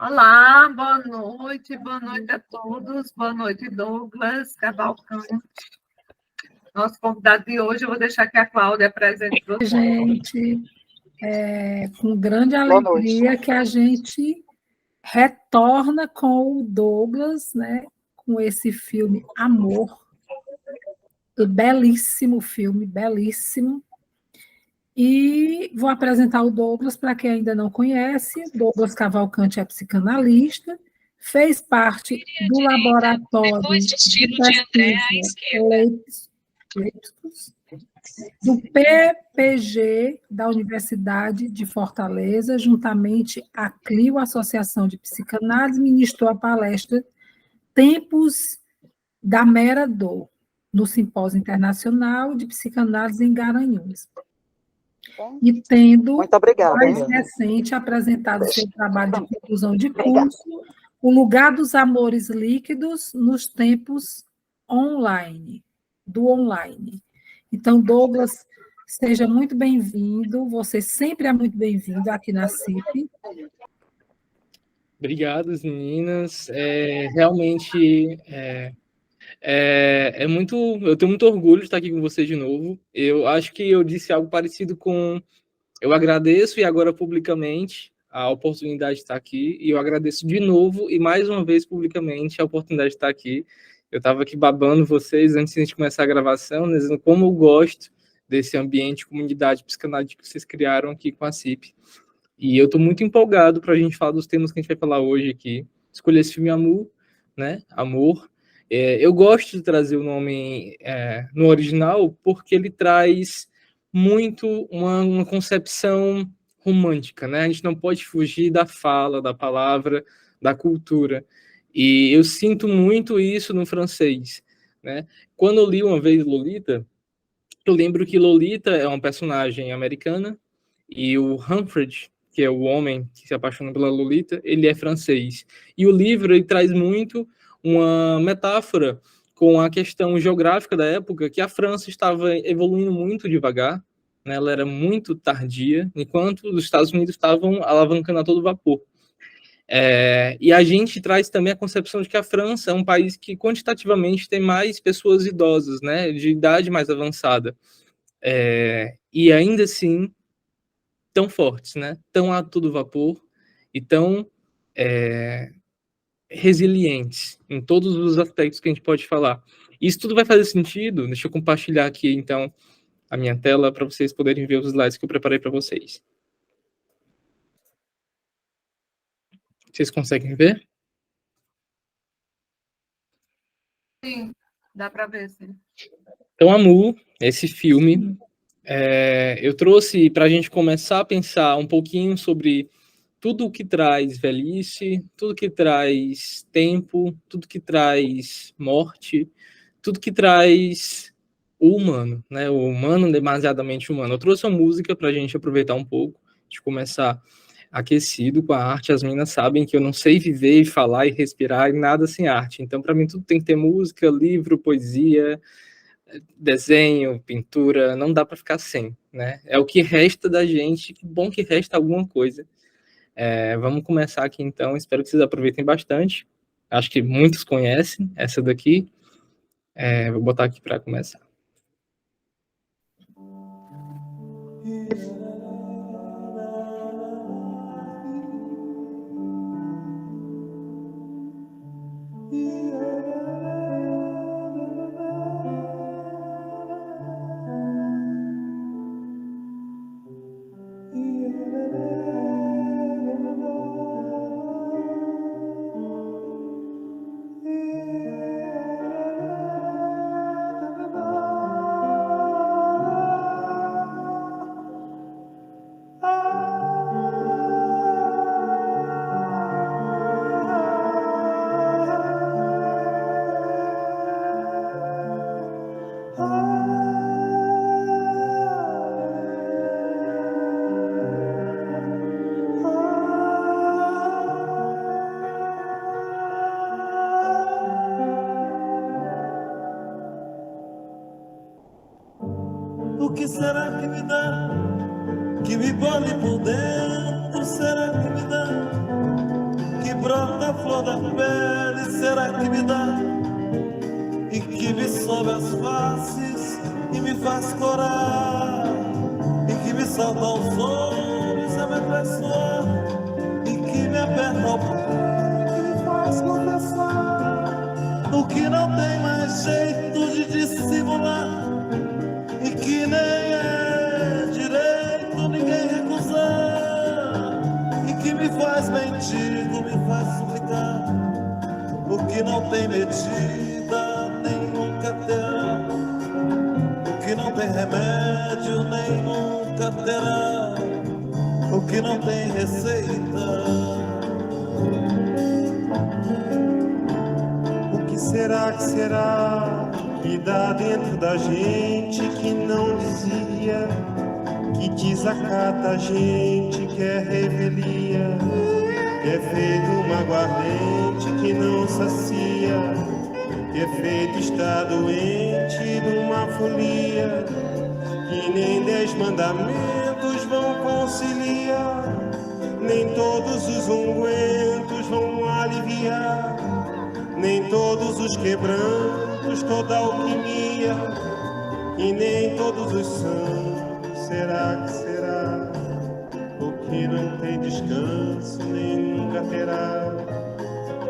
Olá, boa noite a todos. Boa noite, Douglas Cavalcante. Nosso convidado de hoje, eu vou deixar que a Cláudia apresente para você. Gente, com grande Boa noite. alegria que a gente retorna com o Douglas, né, com esse filme Amor, belíssimo filme, belíssimo. E vou apresentar o Douglas para quem ainda não conhece. Douglas Cavalcante é psicanalista, fez parte do laboratório de pesquisa Leipzig, do PPG da Universidade de Fortaleza, juntamente à CLIO, Associação de Psicanálise, ministrou a palestra Tempos da Mera Dor, no Simpósio Internacional de Psicanálise em Garanhuns. E tendo, muito obrigada, mais recente, apresentado seu trabalho de conclusão de curso, O Lugar dos Amores Líquidos nos Tempos Online, do Online. Então, Douglas, seja muito bem-vindo, você sempre é muito bem-vindo aqui na CIP. Obrigado, meninas. Realmente muito. Eu tenho muito orgulho de estar aqui com vocês de novo. Eu acho que eu disse algo parecido com. Eu agradeço e agora publicamente a oportunidade de estar aqui, e eu agradeço de novo e mais uma vez publicamente a oportunidade de estar aqui. Eu estava aqui babando vocês antes de a gente começar a gravação, né, dizendo como eu gosto desse ambiente, comunidade psicanalítica que vocês criaram aqui com a CIP. E eu estou muito empolgado para a gente falar dos temas que a gente vai falar hoje aqui. Escolhi esse filme Amor, né? Amor. Eu gosto de trazer o nome no original porque ele traz muito uma concepção romântica, né? A gente não pode fugir da fala, da palavra, da cultura. E eu sinto muito isso no francês, né? Quando eu li uma vez Lolita, eu lembro que Lolita é uma personagem americana e o Humphrey, que é o homem que se apaixona pela Lolita, ele é francês. E o livro ele traz muito uma metáfora com a questão geográfica da época, que a França estava evoluindo muito devagar, né? Ela era muito tardia, enquanto os Estados Unidos estavam alavancando a todo vapor. E a gente traz também a concepção de que a França é um país que quantitativamente tem mais pessoas idosas, né, de idade mais avançada. E ainda assim, tão fortes, né? Tão a todo vapor e tão resilientes em todos os aspectos que a gente pode falar. Isso tudo vai fazer sentido. Deixa eu compartilhar aqui, então, a minha tela para vocês poderem ver os slides que eu preparei para vocês. Vocês conseguem ver? Sim, dá para ver, sim. Então, Amu, esse filme, eu trouxe para a gente começar a pensar um pouquinho sobre tudo o que traz velhice, tudo que traz tempo, tudo que traz morte, tudo que traz o humano, né? O humano demasiadamente humano. Eu trouxe uma música para a gente aproveitar um pouco, de começar aquecido com a arte. As meninas sabem que eu não sei viver e falar e respirar e nada sem arte. Então, para mim, tudo tem que ter música, livro, poesia, desenho, pintura. Não dá para ficar sem, né? É o que resta da gente. Que bom que resta alguma coisa. Vamos começar aqui, então. Espero que vocês aproveitem bastante. Acho que muitos conhecem essa daqui. Vou botar aqui para começar. O que será que me dá, que me pode por dentro? Será que me dá brota a flor da pele, será que me dá? E que me sobe as faces e me faz corar, e que me salta aos olhos a me abençoar, e que me aperta o pé, que me faz confessar o que não tem mais jeito de dissimular, e que nem é direito ninguém recusar, e que me faz mendigo, me faz suplicar o que não tem medida nem nunca terá, o que não tem remédio nem nunca terá, o que não tem receita. O que será que dá dentro da gente que não dizia, que desacata a gente, que é revelia, que é feito uma aguardente que não sacia, que é feito estar doente numa folia, que nem 10 mandamentos vão conciliar, nem todos os ungüentos vão aliviar, nem todos os quebrantos, toda alquimia, e nem todos os santos, será que será? O que não tem descanso nem nunca terá,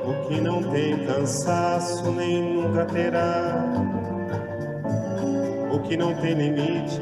o que não tem cansaço nem nunca terá, o que não tem limite.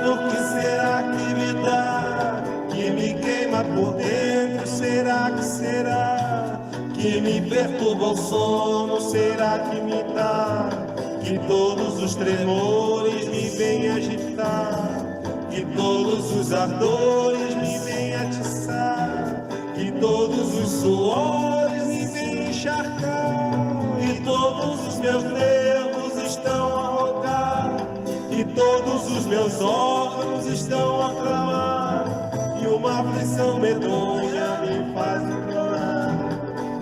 O que será que me dá, que me queima por dentro? Será que me perturba o sono? Será que me dá, que todos os tremores me vêm agitar, que todos os ardores me vêm atiçar, que todos os suores me vêm encharcar, e todos os meus nervos estão a rogar, e todos os meus órgãos estão a clamar, e uma aflição medonha me faz implorar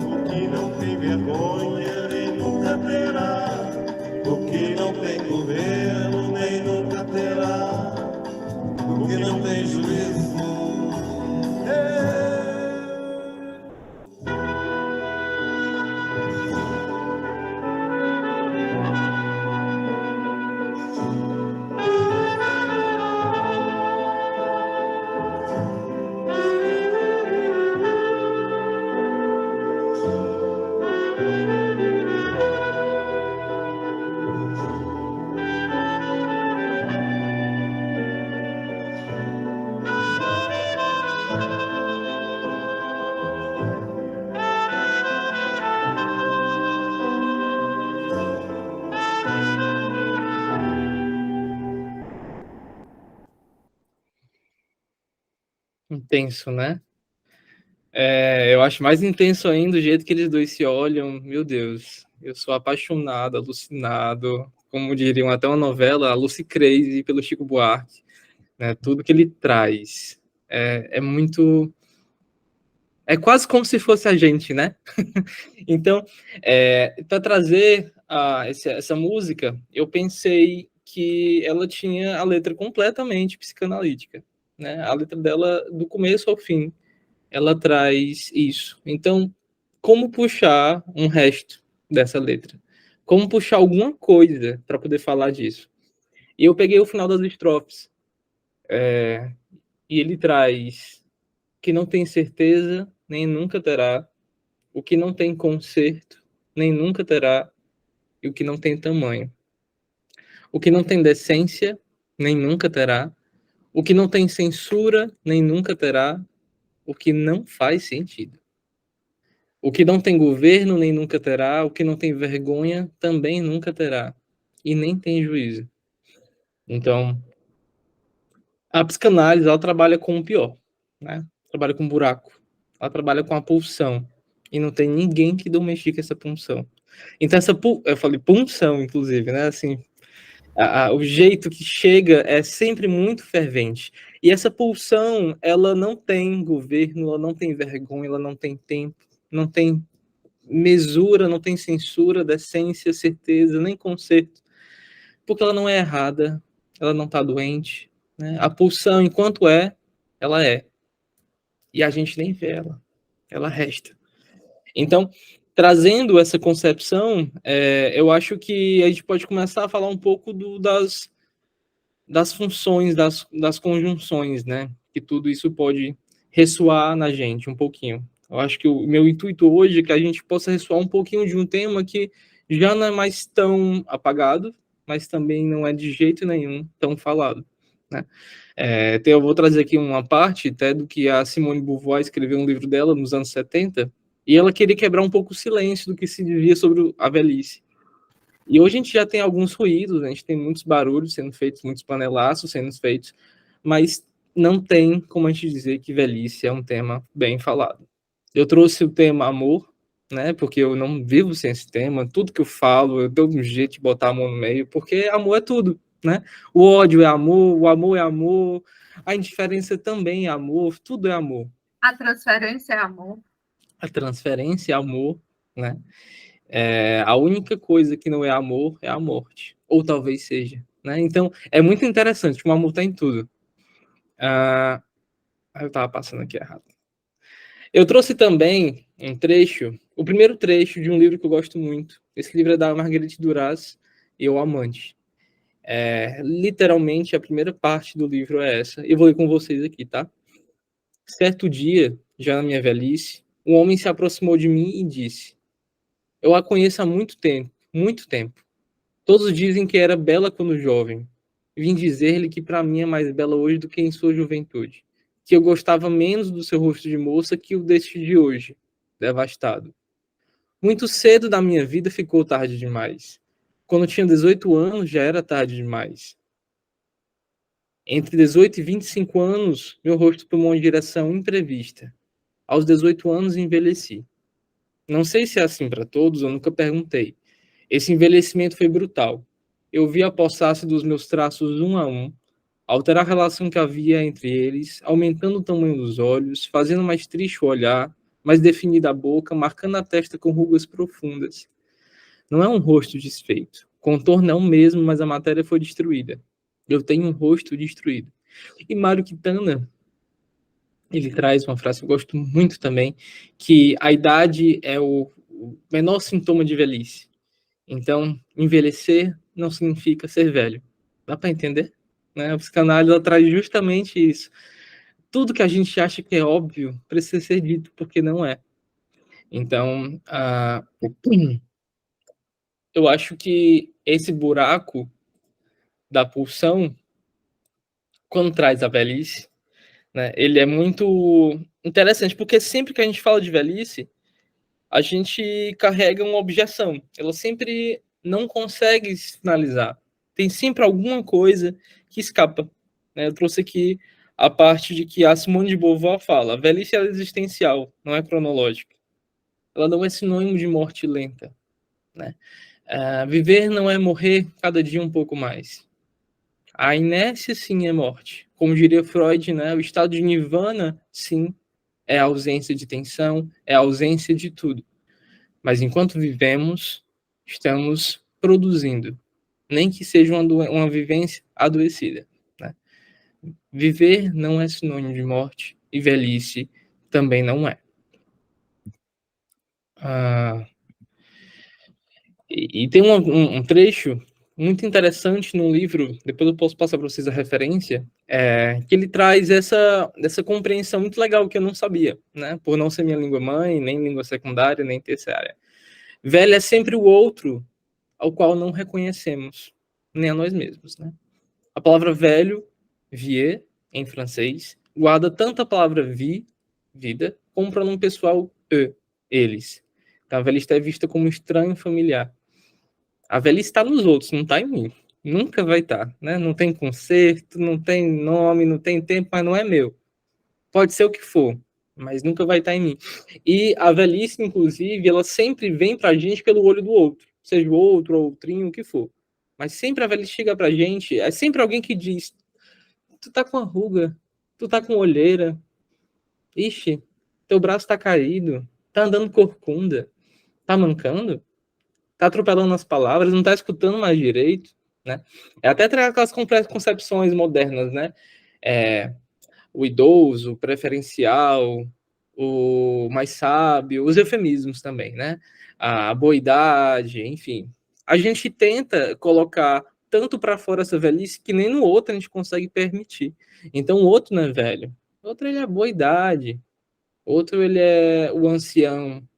o que não tem vergonha nem nunca terá, o que não tem governo nem nunca terá, o que não tem juízo. Intenso, né? Eu acho mais intenso ainda o jeito que eles dois se olham. Meu Deus, eu sou apaixonado, alucinado, como diriam até uma novela, a Lucy Crazy pelo Chico Buarque, né? Tudo que ele traz é muito, é quase como se fosse a gente, né? Então, para trazer essa música, eu pensei que ela tinha a letra completamente psicanalítica, né? A letra dela, do começo ao fim, ela traz isso. Então, como puxar um resto dessa letra? Como puxar alguma coisa para poder falar disso? E eu peguei o final das estrofes. E ele traz que não tem certeza, nem nunca terá, o que não tem conserto, nem nunca terá, e o que não tem tamanho. O que não tem decência, nem nunca terá, o que não tem censura, nem nunca terá, o que não faz sentido. O que não tem governo, nem nunca terá, o que não tem vergonha, também nunca terá, e nem tem juízo. Então, a psicanálise, ela trabalha com o pior, né? Trabalha com buraco, ela trabalha com a pulsão, e não tem ninguém que domestique essa pulsão. Então, eu falei punção, inclusive, né? Assim, o jeito que chega é sempre muito fervente. E essa pulsão, ela não tem governo, ela não tem vergonha, ela não tem tempo, não tem mesura, não tem censura, decência, certeza, nem conserto, porque ela não é errada, ela não está doente, né? A pulsão, enquanto ela é. E a gente nem vê ela resta. Então, trazendo essa concepção, eu acho que a gente pode começar a falar um pouco das funções, das conjunções, né? Que tudo isso pode ressoar na gente um pouquinho. Eu acho que o meu intuito hoje é que a gente possa ressoar um pouquinho de um tema que já não é mais tão apagado, mas também não é de jeito nenhum tão falado, né? Então eu vou trazer aqui uma parte até do que a Simone de Beauvoir escreveu um livro dela nos anos 70, e ela queria quebrar um pouco o silêncio do que se dizia sobre a velhice. E hoje a gente já tem alguns ruídos, a gente tem muitos barulhos sendo feitos, muitos panelaços sendo feitos, mas não tem como a gente dizer que velhice é um tema bem falado. Eu trouxe o tema amor, né? Porque eu não vivo sem esse tema. Tudo que eu falo, eu dou um jeito de botar amor no meio, porque amor é tudo, né? O ódio é amor, o amor é amor, a indiferença também é amor, tudo é amor. A transferência é amor. A transferência é amor, né? A única coisa que não é amor é a morte, ou talvez seja, né? Então, é muito interessante, o amor está em tudo. Eu estava passando aqui errado. Eu trouxe também um trecho, o primeiro trecho de um livro que eu gosto muito. Esse livro é da Marguerite Duras e O Amante. Literalmente, a primeira parte do livro é essa. Eu vou ler com vocês aqui, tá? Certo dia, já na minha velhice, um homem se aproximou de mim e disse: eu a conheço há muito tempo, muito tempo. Todos dizem que era bela quando jovem. Vim dizer-lhe que para mim é mais bela hoje do que em sua juventude. Que eu gostava menos do seu rosto de moça que o deste de hoje, devastado. Muito cedo da minha vida ficou tarde demais. Quando tinha 18 anos já era tarde demais. Entre 18 e 25 anos, meu rosto tomou uma direção imprevista. Aos 18 anos envelheci. Não sei se é assim para todos, eu nunca perguntei. Esse envelhecimento foi brutal. Eu vi apossar-se dos meus traços um a um, alterar a relação que havia entre eles, aumentando o tamanho dos olhos, fazendo mais triste o olhar, mais definida a boca, marcando a testa com rugas profundas. Não é um rosto desfeito. O contorno é o mesmo, mas a matéria foi destruída. Eu tenho um rosto destruído. E Mário Quintana, ele traz uma frase que eu gosto muito também, que a idade é o menor sintoma de velhice. Então, envelhecer não significa ser velho. Dá para entender? Né? A psicanálise traz justamente isso. Tudo que a gente acha que é óbvio precisa ser dito, porque não é. Então, eu acho que esse buraco da pulsão, quando traz a velhice, né, ele é muito interessante, porque sempre que a gente fala de velhice, a gente carrega uma objeção. Ela sempre não consegue finalizar. Tem sempre alguma coisa que escapa. Né? Eu trouxe aqui a parte de que a Simone de Beauvoir fala: a velhice é existencial, não é cronológica. Ela não é sinônimo de morte lenta. Né? Viver não é morrer cada dia um pouco mais. A inércia, sim, é morte. Como diria Freud, né? O estado de nirvana, sim, é a ausência de tensão, é a ausência de tudo. Mas enquanto vivemos, estamos produzindo, nem que seja uma vivência adoecida. Né? Viver não é sinônimo de morte, e velhice também não é. E tem um trecho muito interessante no livro, depois eu posso passar para vocês a referência, que ele traz essa compreensão muito legal que eu não sabia, né? Por não ser minha língua mãe, nem língua secundária, nem terciária. Velho é sempre o outro ao qual não reconhecemos, nem a nós mesmos. Né? A palavra velho, vieux, em francês, guarda tanto a palavra vie, vida, como o pronome pessoal eles. Então, a velhice é vista como estranho familiar. A velhice está nos outros, não está em mim. Nunca vai estar. Né? Não tem conserto, não tem nome, não tem tempo, mas não é meu. Pode ser o que for, mas nunca vai estar em mim. E a velhice, inclusive, ela sempre vem pra gente pelo olho do outro, seja o outro, ou outrinho, o que for. Mas sempre a velhice chega pra gente, é sempre alguém que diz, tu tá com ruga, tu tá com olheira, ixi, teu braço tá caído, tá andando corcunda, tá mancando, tá atropelando as palavras, não tá escutando mais direito, né? É até aquelas concepções modernas, né? O idoso, o preferencial, o mais sábio, os eufemismos também, né? A boa idade, enfim. A gente tenta colocar tanto para fora essa velhice que nem no outro a gente consegue permitir. Então o outro não é velho, o outro ele é boa idade, o outro ele é o ancião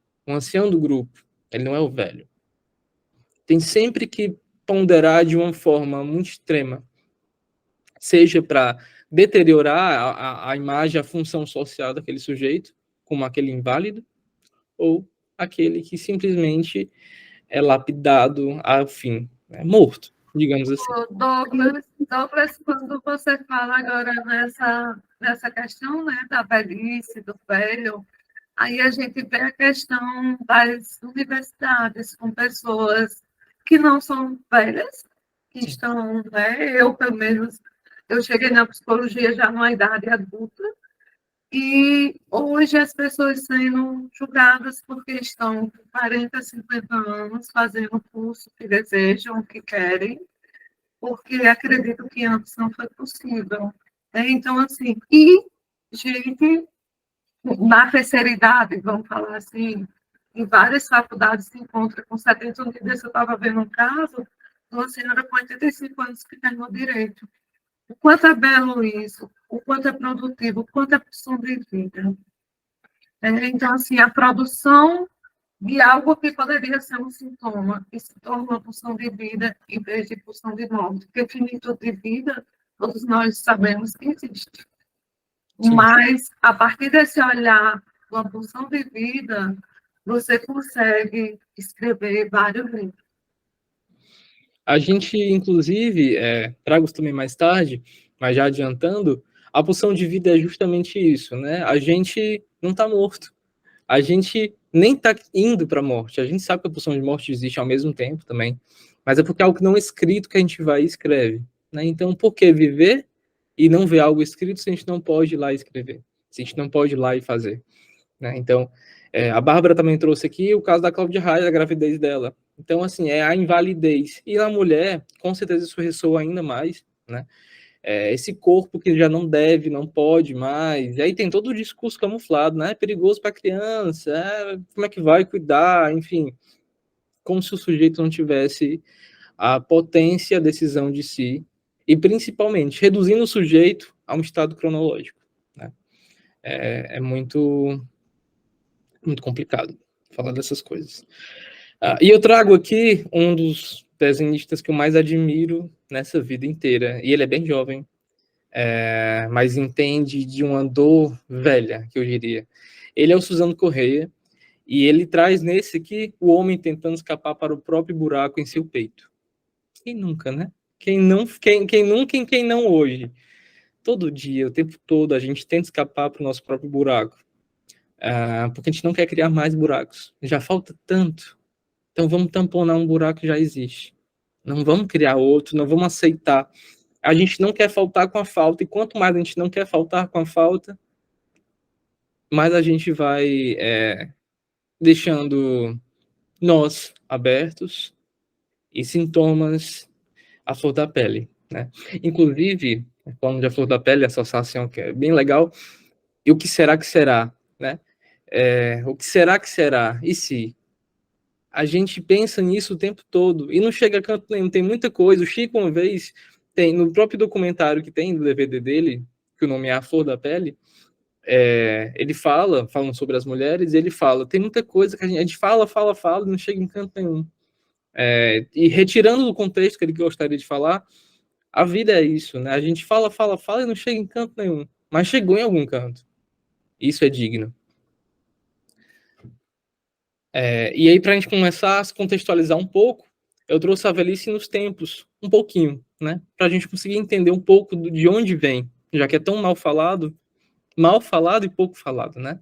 do grupo, ele não é o velho. Tem sempre que ponderar de uma forma muito extrema, seja para deteriorar a imagem, a função social daquele sujeito, como aquele inválido, ou aquele que simplesmente é lapidado ao fim, né? Morto, digamos assim. Ô, Douglas, quando você fala agora nessa questão, né, da velhice, do velho, aí a gente vê a questão das universidades com pessoas que não são velhas, que estão, né, eu pelo menos, eu cheguei na psicologia já numa idade adulta, e hoje as pessoas sendo julgadas porque estão com 40, 50 anos fazendo o curso que desejam, que querem, porque acredito que antes não foi possível. Então, assim, e gente na terceira idade, vamos falar assim, em várias faculdades se encontra com 70 anos. Eu estava vendo um caso de uma senhora com 85 anos que terminou direito. O quanto é belo isso, o quanto é produtivo, o quanto é opção de vida. Então, assim, a produção de algo que poderia ser um sintoma e se torna uma pulsão de vida em vez de pulsão de morte. Porque finitude de vida, todos nós sabemos que existe. Sim. Mas, a partir desse olhar, uma pulsão de vida, você consegue escrever vários livros. A gente, inclusive, trago isso também mais tarde, mas já adiantando, a pulsão de vida é justamente isso, né? A gente não está morto. A gente nem está indo para a morte. A gente sabe que a pulsão de morte existe ao mesmo tempo também, mas é porque é algo não escrito que a gente vai e escreve, né? Então, por que viver e não ver algo escrito se a gente não pode ir lá e escrever? Se a gente não pode ir lá e fazer, né? Então, a Bárbara também trouxe aqui o caso da Cláudia Raia, a gravidez dela. Então, assim, é a invalidez. E na mulher, com certeza isso ressoa ainda mais, né? Esse corpo que já não deve, não pode mais. E aí tem todo o discurso camuflado, né? É perigoso para criança, como é que vai cuidar, enfim. Como se o sujeito não tivesse a potência, a decisão de si, e principalmente reduzindo o sujeito a um estado cronológico, né? É muito, muito complicado falar dessas coisas. E eu trago aqui um dos desenhistas que eu mais admiro nessa vida inteira, e ele é bem jovem, mas entende de uma dor velha, que eu diria. Ele é o Suzano Correia, e ele traz nesse aqui o homem tentando escapar para o próprio buraco em seu peito. Quem nunca, né? Quem nunca e quem não hoje? Todo dia, o tempo todo, a gente tenta escapar para o nosso próprio buraco. Porque a gente não quer criar mais buracos. Já falta tanto. Então vamos tamponar um buraco que já existe. Não vamos criar outro, não vamos aceitar. A gente não quer faltar com a falta, e quanto mais a gente não quer faltar com a falta, mais a gente vai deixando nós abertos e sintomas à flor da pele, né? Inclusive, falando de flor da pele, a associação que é bem legal, e o que será, né? O que será, e se? A gente pensa nisso o tempo todo, e não chega a canto nenhum, tem muita coisa. O Chico, uma vez, tem no próprio documentário que tem do DVD dele, que o nome é A Flor da Pele, ele falando sobre as mulheres, e ele fala, tem muita coisa que a gente fala, e não chega em canto nenhum. E retirando do contexto que ele gostaria de falar, a vida é isso, né? A gente fala e não chega em canto nenhum, mas chegou em algum canto. Isso é digno. E aí, para a gente começar a se contextualizar um pouco, eu trouxe a velhice nos tempos, um pouquinho, né? Para a gente conseguir entender um pouco de onde vem, já que é tão mal falado, mal falado e pouco falado, né?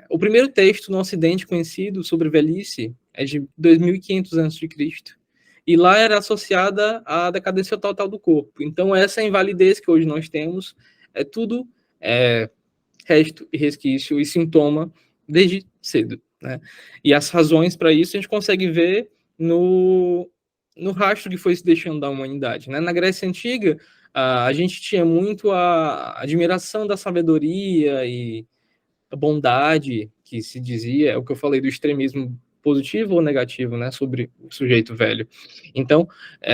O primeiro texto no Ocidente conhecido sobre velhice é de 2500 a.C., e lá era associada à decadência total do corpo. Então, essa invalidez que hoje nós temos é tudo resto e resquício e sintoma desde cedo, né? E as razões para isso a gente consegue ver no rastro que foi se deixando da humanidade, né? Na Grécia Antiga, a gente tinha muito a admiração da sabedoria e a bondade, que se dizia, é o que eu falei do extremismo positivo ou negativo, né, sobre o sujeito velho. Então,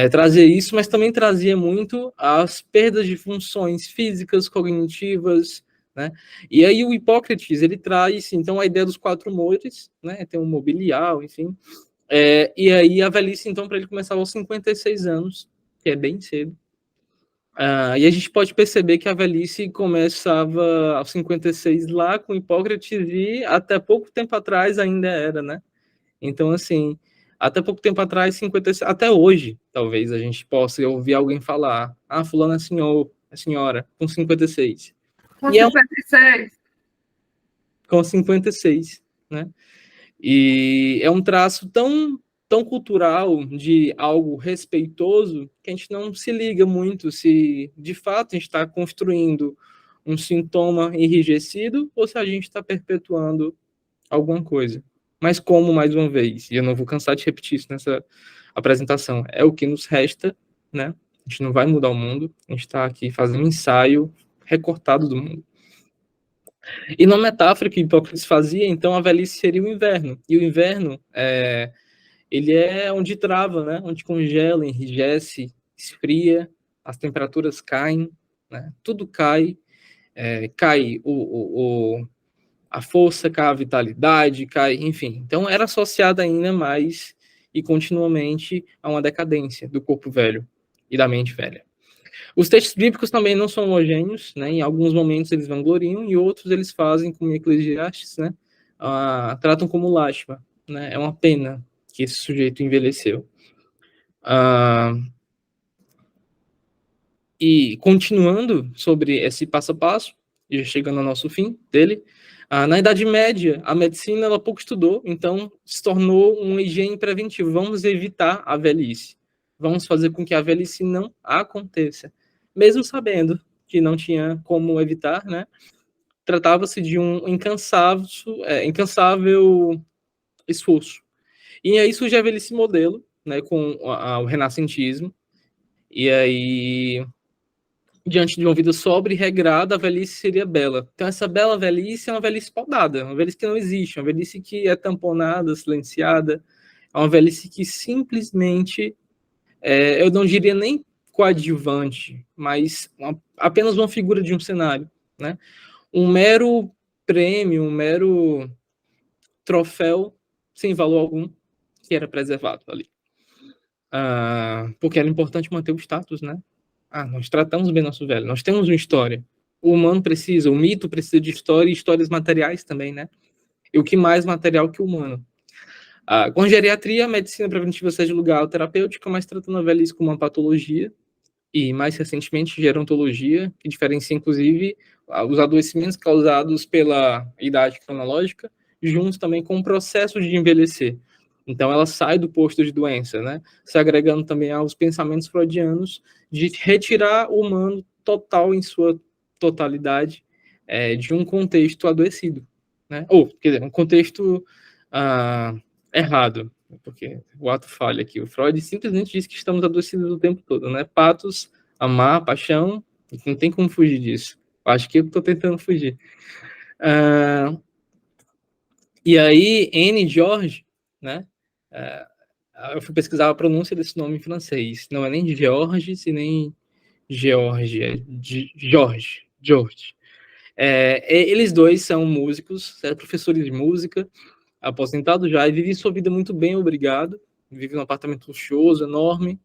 trazia isso, mas também trazia muito as perdas de funções físicas, cognitivas, né? E aí o Hipócrates, ele traz, então, a ideia dos 4 humores, né? Tem um mobilial, enfim. E aí a velhice, então, para ele começava aos 56 anos, que é bem cedo. E a gente pode perceber que a velhice começava aos 56 lá com Hipócrates e até pouco tempo atrás ainda era, né? Então, assim, até pouco tempo atrás, 56, até hoje, talvez a gente possa ouvir alguém falar, fulano é senhor, é senhora, com 56. Com E 56. Com 56, né? E é um traço tão cultural de algo respeitoso que a gente não se liga muito se de fato a gente está construindo um sintoma enrijecido ou se a gente está perpetuando alguma coisa. Mas como, mais uma vez, e eu não vou cansar de repetir isso nessa apresentação, é o que nos resta, né? A gente não vai mudar o mundo, a gente está aqui fazendo um ensaio recortado do mundo. E na metáfora que Hipócrates fazia, então a velhice seria o inverno. E o inverno, ele é onde trava, né? Onde congela, enrijece, esfria, as temperaturas caem, né? Tudo cai, cai a força, cai a vitalidade, cai, enfim. Então era associada ainda mais e continuamente a uma decadência do corpo velho e da mente velha. Os textos bíblicos também não são homogêneos, né? Em alguns momentos eles vangloriam e outros eles fazem, como Eclesiastes, né? Tratam como lástima, né? É uma pena que esse sujeito envelheceu. E continuando sobre esse passo a passo, e chegando ao nosso fim dele, na Idade Média, a medicina ela pouco estudou, então se tornou uma higiene preventiva. Vamos evitar a velhice. Vamos fazer com que a velhice não aconteça. Mesmo sabendo que não tinha como evitar, né? Tratava-se de um incansável esforço. E aí surge a velhice modelo, né, com o renascentismo, e aí, diante de uma vida sóbria e regrada, a velhice seria bela. Então, essa bela velhice é uma velhice podada, uma velhice que não existe, uma velhice que é tamponada, silenciada, é uma velhice que simplesmente, eu não diria nem coadjuvante, mas apenas uma figura de um cenário, né? Um mero prêmio, um mero troféu, sem valor algum, que era preservado ali. Porque era importante manter o status, né? Nós tratamos bem nosso velho, nós temos uma história. O humano precisa, o mito precisa de história e histórias materiais também, né? E o que mais material que humano? Com geriatria, a medicina preventiva seja lugar terapêutica, mas tratando a velhice como uma patologia, e mais recentemente gerontologia, que diferencia inclusive os adoecimentos causados pela idade cronológica, juntos também com o processo de envelhecer. Então ela sai do posto de doença, né? Se agregando também aos pensamentos freudianos de retirar o humano total em sua totalidade de um contexto adoecido, né? Ou, quer dizer, um contexto errado, porque o ato falha aqui. O Freud simplesmente diz que estamos adoecidos o tempo todo, né? Patos, amar, paixão, não tem como fugir disso. Eu acho que eu estou tentando fugir. E aí, N. George, né? Eu fui pesquisar a pronúncia desse nome em francês. Não é nem Georges e nem George, é George. Eles dois são músicos, professores de música, aposentados já, e vivem sua vida muito bem, obrigado. Vivem num apartamento luxuoso, enorme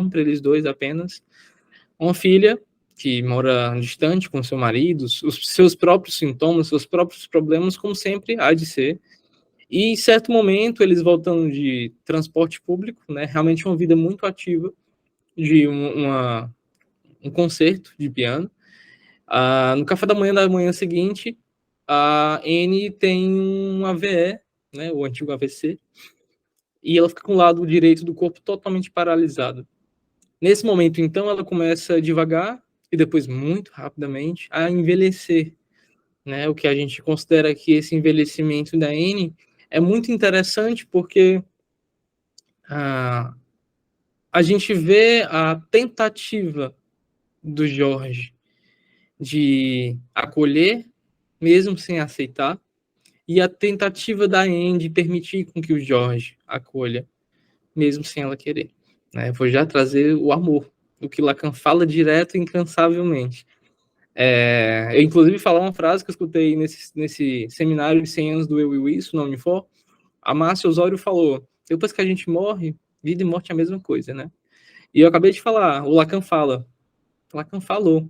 para eles dois apenas. Uma filha que mora distante com seu marido, os seus próprios sintomas, seus próprios problemas, como sempre há de ser. E em certo momento, eles voltando de transporte público, né, realmente uma vida muito ativa, de um concerto de piano, No café da manhã seguinte, a Anne tem um AVE, né, o antigo AVC, e ela fica com o lado direito do corpo totalmente paralisado. Nesse momento, então, ela começa devagar e depois muito rapidamente a envelhecer, né? O que a gente considera que esse envelhecimento da Anne é muito interessante porque a gente vê a tentativa do Jorge de acolher, mesmo sem aceitar, e a tentativa da Anne de permitir com que o Jorge acolha, mesmo sem ela querer. Né? Vou já trazer o amor, o que Lacan fala direto e incansavelmente. Eu, inclusive, falar uma frase que eu escutei nesse seminário de 100 anos do Eu e Isso, na Unifor. A Márcia Osório falou, depois que a gente morre, vida e morte é a mesma coisa, né? E eu acabei de falar, o Lacan fala. O Lacan falou.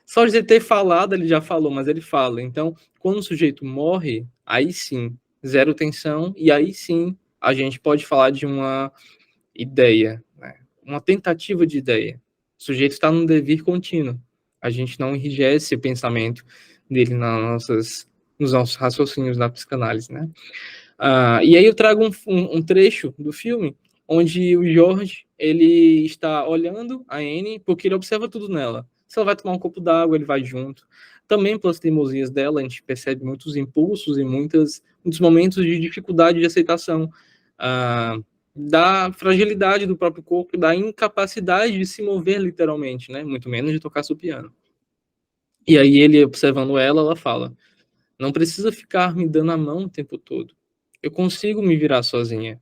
Só de ter falado, ele já falou, mas ele fala. Então, quando o sujeito morre, aí sim, zero tensão, e aí sim a gente pode falar de uma ideia, né? Uma tentativa de ideia. O sujeito está num devir contínuo. A gente não enrijece o pensamento dele nos nossos raciocínios da psicanálise, né? E aí eu trago um trecho do filme onde o Jorge, ele está olhando a Anne porque ele observa tudo nela. Se ela vai tomar um copo d'água, ele vai junto. Também pelas teimosias dela, a gente percebe muitos impulsos e muitos momentos de dificuldade de aceitação, da fragilidade do próprio corpo, da incapacidade de se mover literalmente, né? Muito menos de tocar seu piano. E aí ele, observando ela fala, não precisa ficar me dando a mão o tempo todo. Eu consigo me virar sozinha.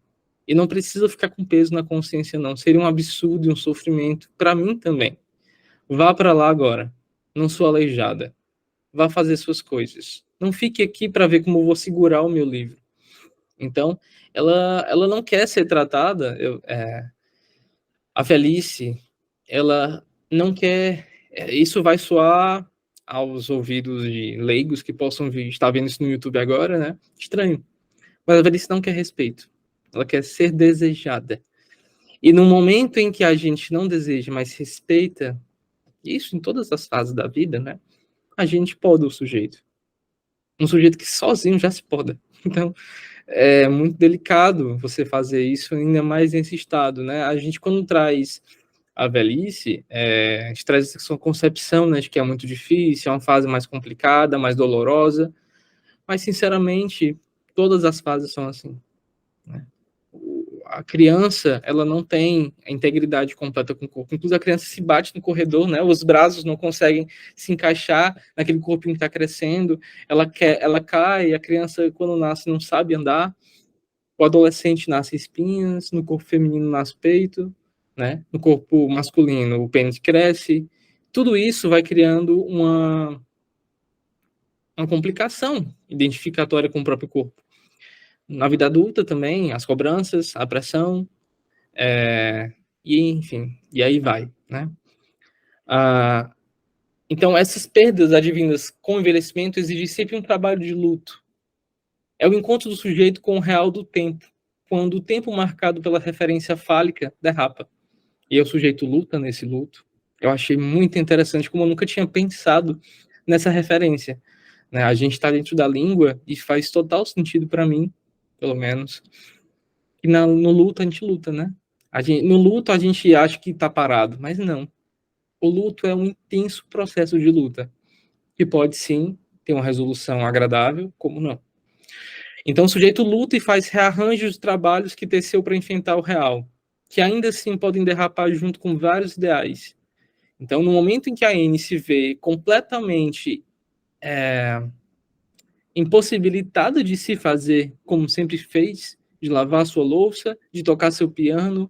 E não precisa ficar com peso na consciência, não. Seria um absurdo e um sofrimento para mim também. Vá para lá agora. Não sou aleijada. Vá fazer suas coisas. Não fique aqui para ver como eu vou segurar o meu livro. Então, ela não quer ser tratada. A velhice, ela não quer... Isso vai soar aos ouvidos de leigos que possam estar vendo isso no YouTube agora, né? Estranho. Mas a velhice não quer respeito. Ela quer ser desejada. E no momento em que a gente não deseja, mas respeita, isso em todas as fases da vida, né? A gente poda o sujeito. Um sujeito que sozinho já se poda. Então, é muito delicado você fazer isso, ainda mais nesse estado, né? A gente, quando traz a velhice, a gente traz essa concepção, né, de que é muito difícil, é uma fase mais complicada, mais dolorosa, mas, sinceramente, todas as fases são assim. Né? A criança, ela não tem a integridade completa com o corpo. Inclusive, a criança se bate no corredor, né? Os braços não conseguem se encaixar naquele corpinho que está crescendo. Ela cai, a criança, quando nasce, não sabe andar. O adolescente nasce espinhas, no corpo feminino nasce peito, né? No corpo masculino, o pênis cresce. Tudo isso vai criando uma complicação identificatória com o próprio corpo. Na vida adulta também, as cobranças, a pressão, e enfim, e aí vai, né? Então, essas perdas advindas com o envelhecimento exigem sempre um trabalho de luto. É o encontro do sujeito com o real do tempo, quando o tempo marcado pela referência fálica derrapa. E o sujeito luta nesse luto. Eu achei muito interessante, como eu nunca tinha pensado nessa referência. Né? A gente está dentro da língua e faz total sentido para mim, pelo menos, que no luto a gente luta, né? No luto a gente acha que está parado, mas não. O luto é um intenso processo de luta, que pode sim ter uma resolução agradável, como não. Então o sujeito luta e faz rearranjos de trabalhos que teceu para enfrentar o real, que ainda assim podem derrapar junto com vários ideais. Então, no momento em que a Anne se vê completamente impossibilitada de se fazer como sempre fez, de lavar sua louça, de tocar seu piano,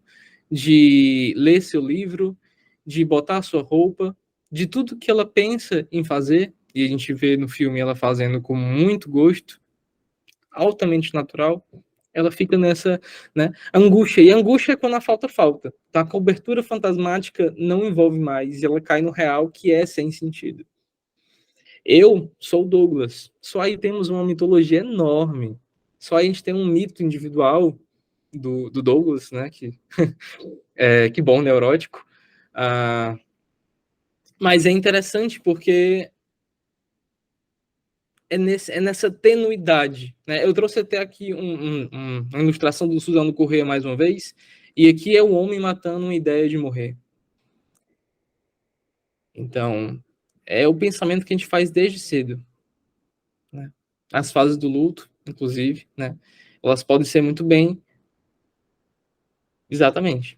de ler seu livro, de botar sua roupa, de tudo que ela pensa em fazer, e a gente vê no filme ela fazendo com muito gosto, altamente natural, ela fica nessa, né, angústia. E angústia é quando a falta. Tá? A cobertura fantasmática não envolve mais, e ela cai no real, que é sem sentido. Eu sou o Douglas. Só aí temos uma mitologia enorme. Só aí a gente tem um mito individual do Douglas, né? Que bom, neurótico. Mas é interessante porque é nessa tenuidade, né? Eu trouxe até aqui uma ilustração do Suzano Corrêa mais uma vez, e aqui é o homem matando uma ideia de morrer. Então, é o pensamento que a gente faz desde cedo, né? As fases do luto, inclusive, né? Elas podem ser muito bem, exatamente.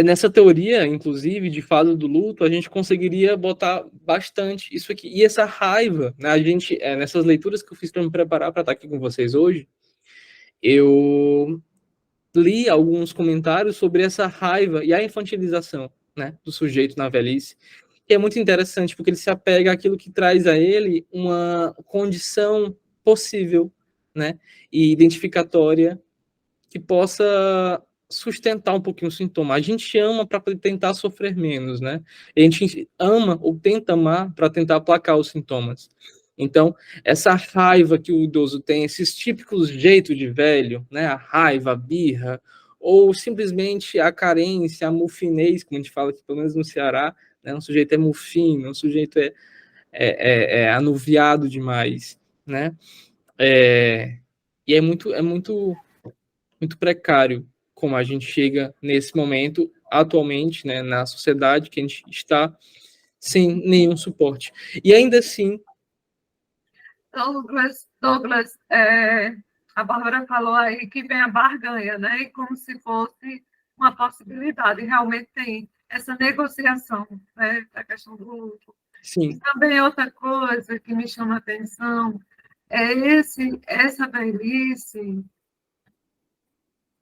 Nessa teoria, inclusive, de fase do luto, a gente conseguiria botar bastante isso aqui. E essa raiva, né, a gente, nessas leituras que eu fiz para me preparar para estar aqui com vocês hoje, eu li alguns comentários sobre essa raiva e a infantilização, né, do sujeito na velhice, que é muito interessante, porque ele se apega àquilo que traz a ele uma condição possível, né, e identificatória que possa sustentar um pouquinho o sintoma. A gente ama para tentar sofrer menos, né? A gente ama ou tenta amar para tentar aplacar os sintomas. Então, essa raiva que o idoso tem, esses típicos jeitos de velho, né? A raiva, a birra, ou simplesmente a carência, a mufinez, como a gente fala aqui, pelo menos no Ceará, né? Um sujeito é mufino, um sujeito é anuviado demais, né? E muito precário como a gente chega nesse momento atualmente, né, na sociedade que a gente está sem nenhum suporte. E ainda assim, Douglas, a Bárbara falou aí que vem a barganha, né? E como se fosse uma possibilidade. Realmente tem essa negociação, né? A questão do luto. E sim, também outra coisa que me chama a atenção é essa velhice,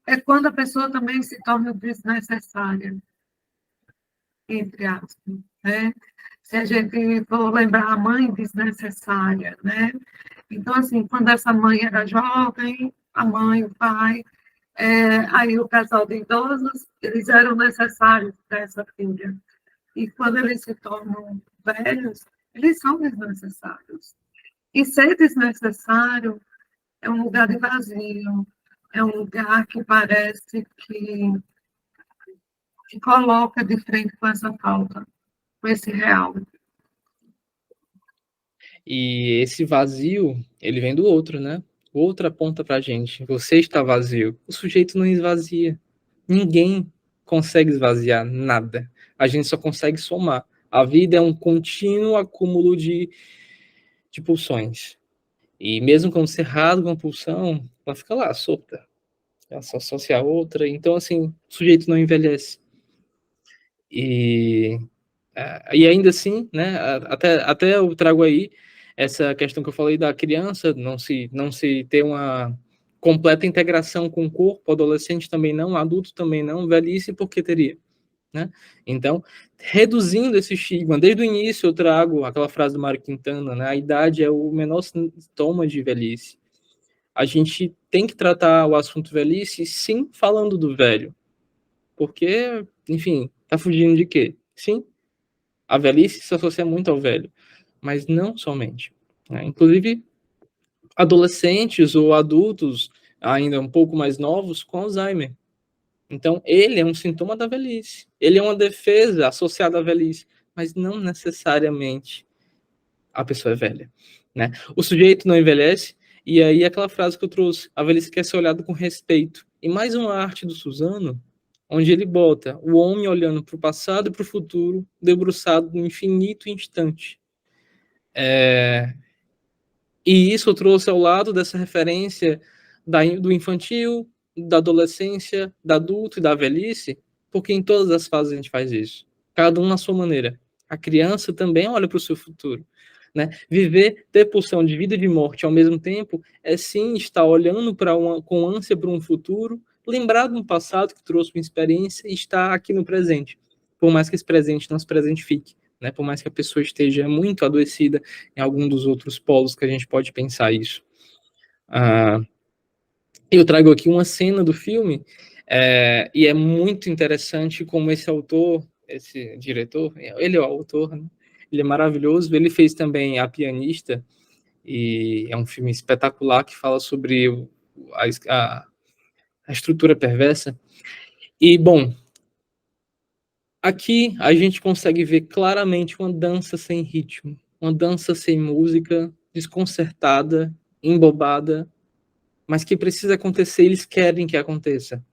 é quando a pessoa também se torna desnecessária, entre aspas, né? Se a gente for lembrar a mãe desnecessária, né? Então, assim, quando essa mãe era jovem, a mãe, o pai, aí o casal de idosos, eles eram necessários para essa filha. E quando eles se tornam velhos, eles são desnecessários. E ser desnecessário é um lugar de vazio, é um lugar que parece que coloca de frente com essa falta, com esse real. e esse vazio, ele vem do outro, né? O outro aponta pra gente, você está vazio. O sujeito não esvazia. Ninguém consegue esvaziar nada. A gente só consegue somar. A vida é um contínuo acúmulo de pulsões. E mesmo quando você rasga uma pulsão, ela fica lá, solta. Ela se associa a outra. Então, assim, o sujeito não envelhece. E, e ainda assim, né, até eu trago aí essa questão que eu falei da criança não se ter uma completa integração com o corpo, adolescente também não, adulto também não, velhice porque teria, né? Então, reduzindo esse estigma, desde o início eu trago aquela frase do Mário Quintana, né, a idade é o menor sintoma de velhice. A gente tem que tratar o assunto velhice, sim, falando do velho, porque, enfim, tá fugindo de quê? Sim, a velhice se associa muito ao velho, mas não somente, né? Inclusive, adolescentes ou adultos ainda um pouco mais novos com Alzheimer. Então, ele é um sintoma da velhice. Ele é uma defesa associada à velhice, mas não necessariamente a pessoa é velha, né? O sujeito não envelhece, e aí aquela frase que eu trouxe, a velhice quer ser olhada com respeito. E mais uma arte do Suzano, onde ele bota o homem olhando para o passado e para o futuro, debruçado no infinito instante. E isso eu trouxe ao lado dessa referência do infantil, da adolescência, da adulto e da velhice, porque em todas as fases a gente faz isso, cada um na sua maneira. A criança também olha para o seu futuro, né? Viver, ter pulsão de vida e de morte ao mesmo tempo, é sim estar olhando com ânsia para um futuro, lembrar de um passado que trouxe uma experiência e estar aqui no presente, por mais que esse presente não se presentifique, né? Por mais que a pessoa esteja muito adoecida em algum dos outros polos que a gente pode pensar isso. Eu trago aqui uma cena do filme, e é muito interessante como esse autor, esse diretor, ele é o autor, né? Ele é maravilhoso, ele fez também A Pianista, e é um filme espetacular que fala sobre a estrutura perversa. E, bom, Aqui a gente consegue ver claramente uma dança sem ritmo, uma dança sem música, desconcertada, embobada, mas que precisa acontecer, eles querem que aconteça.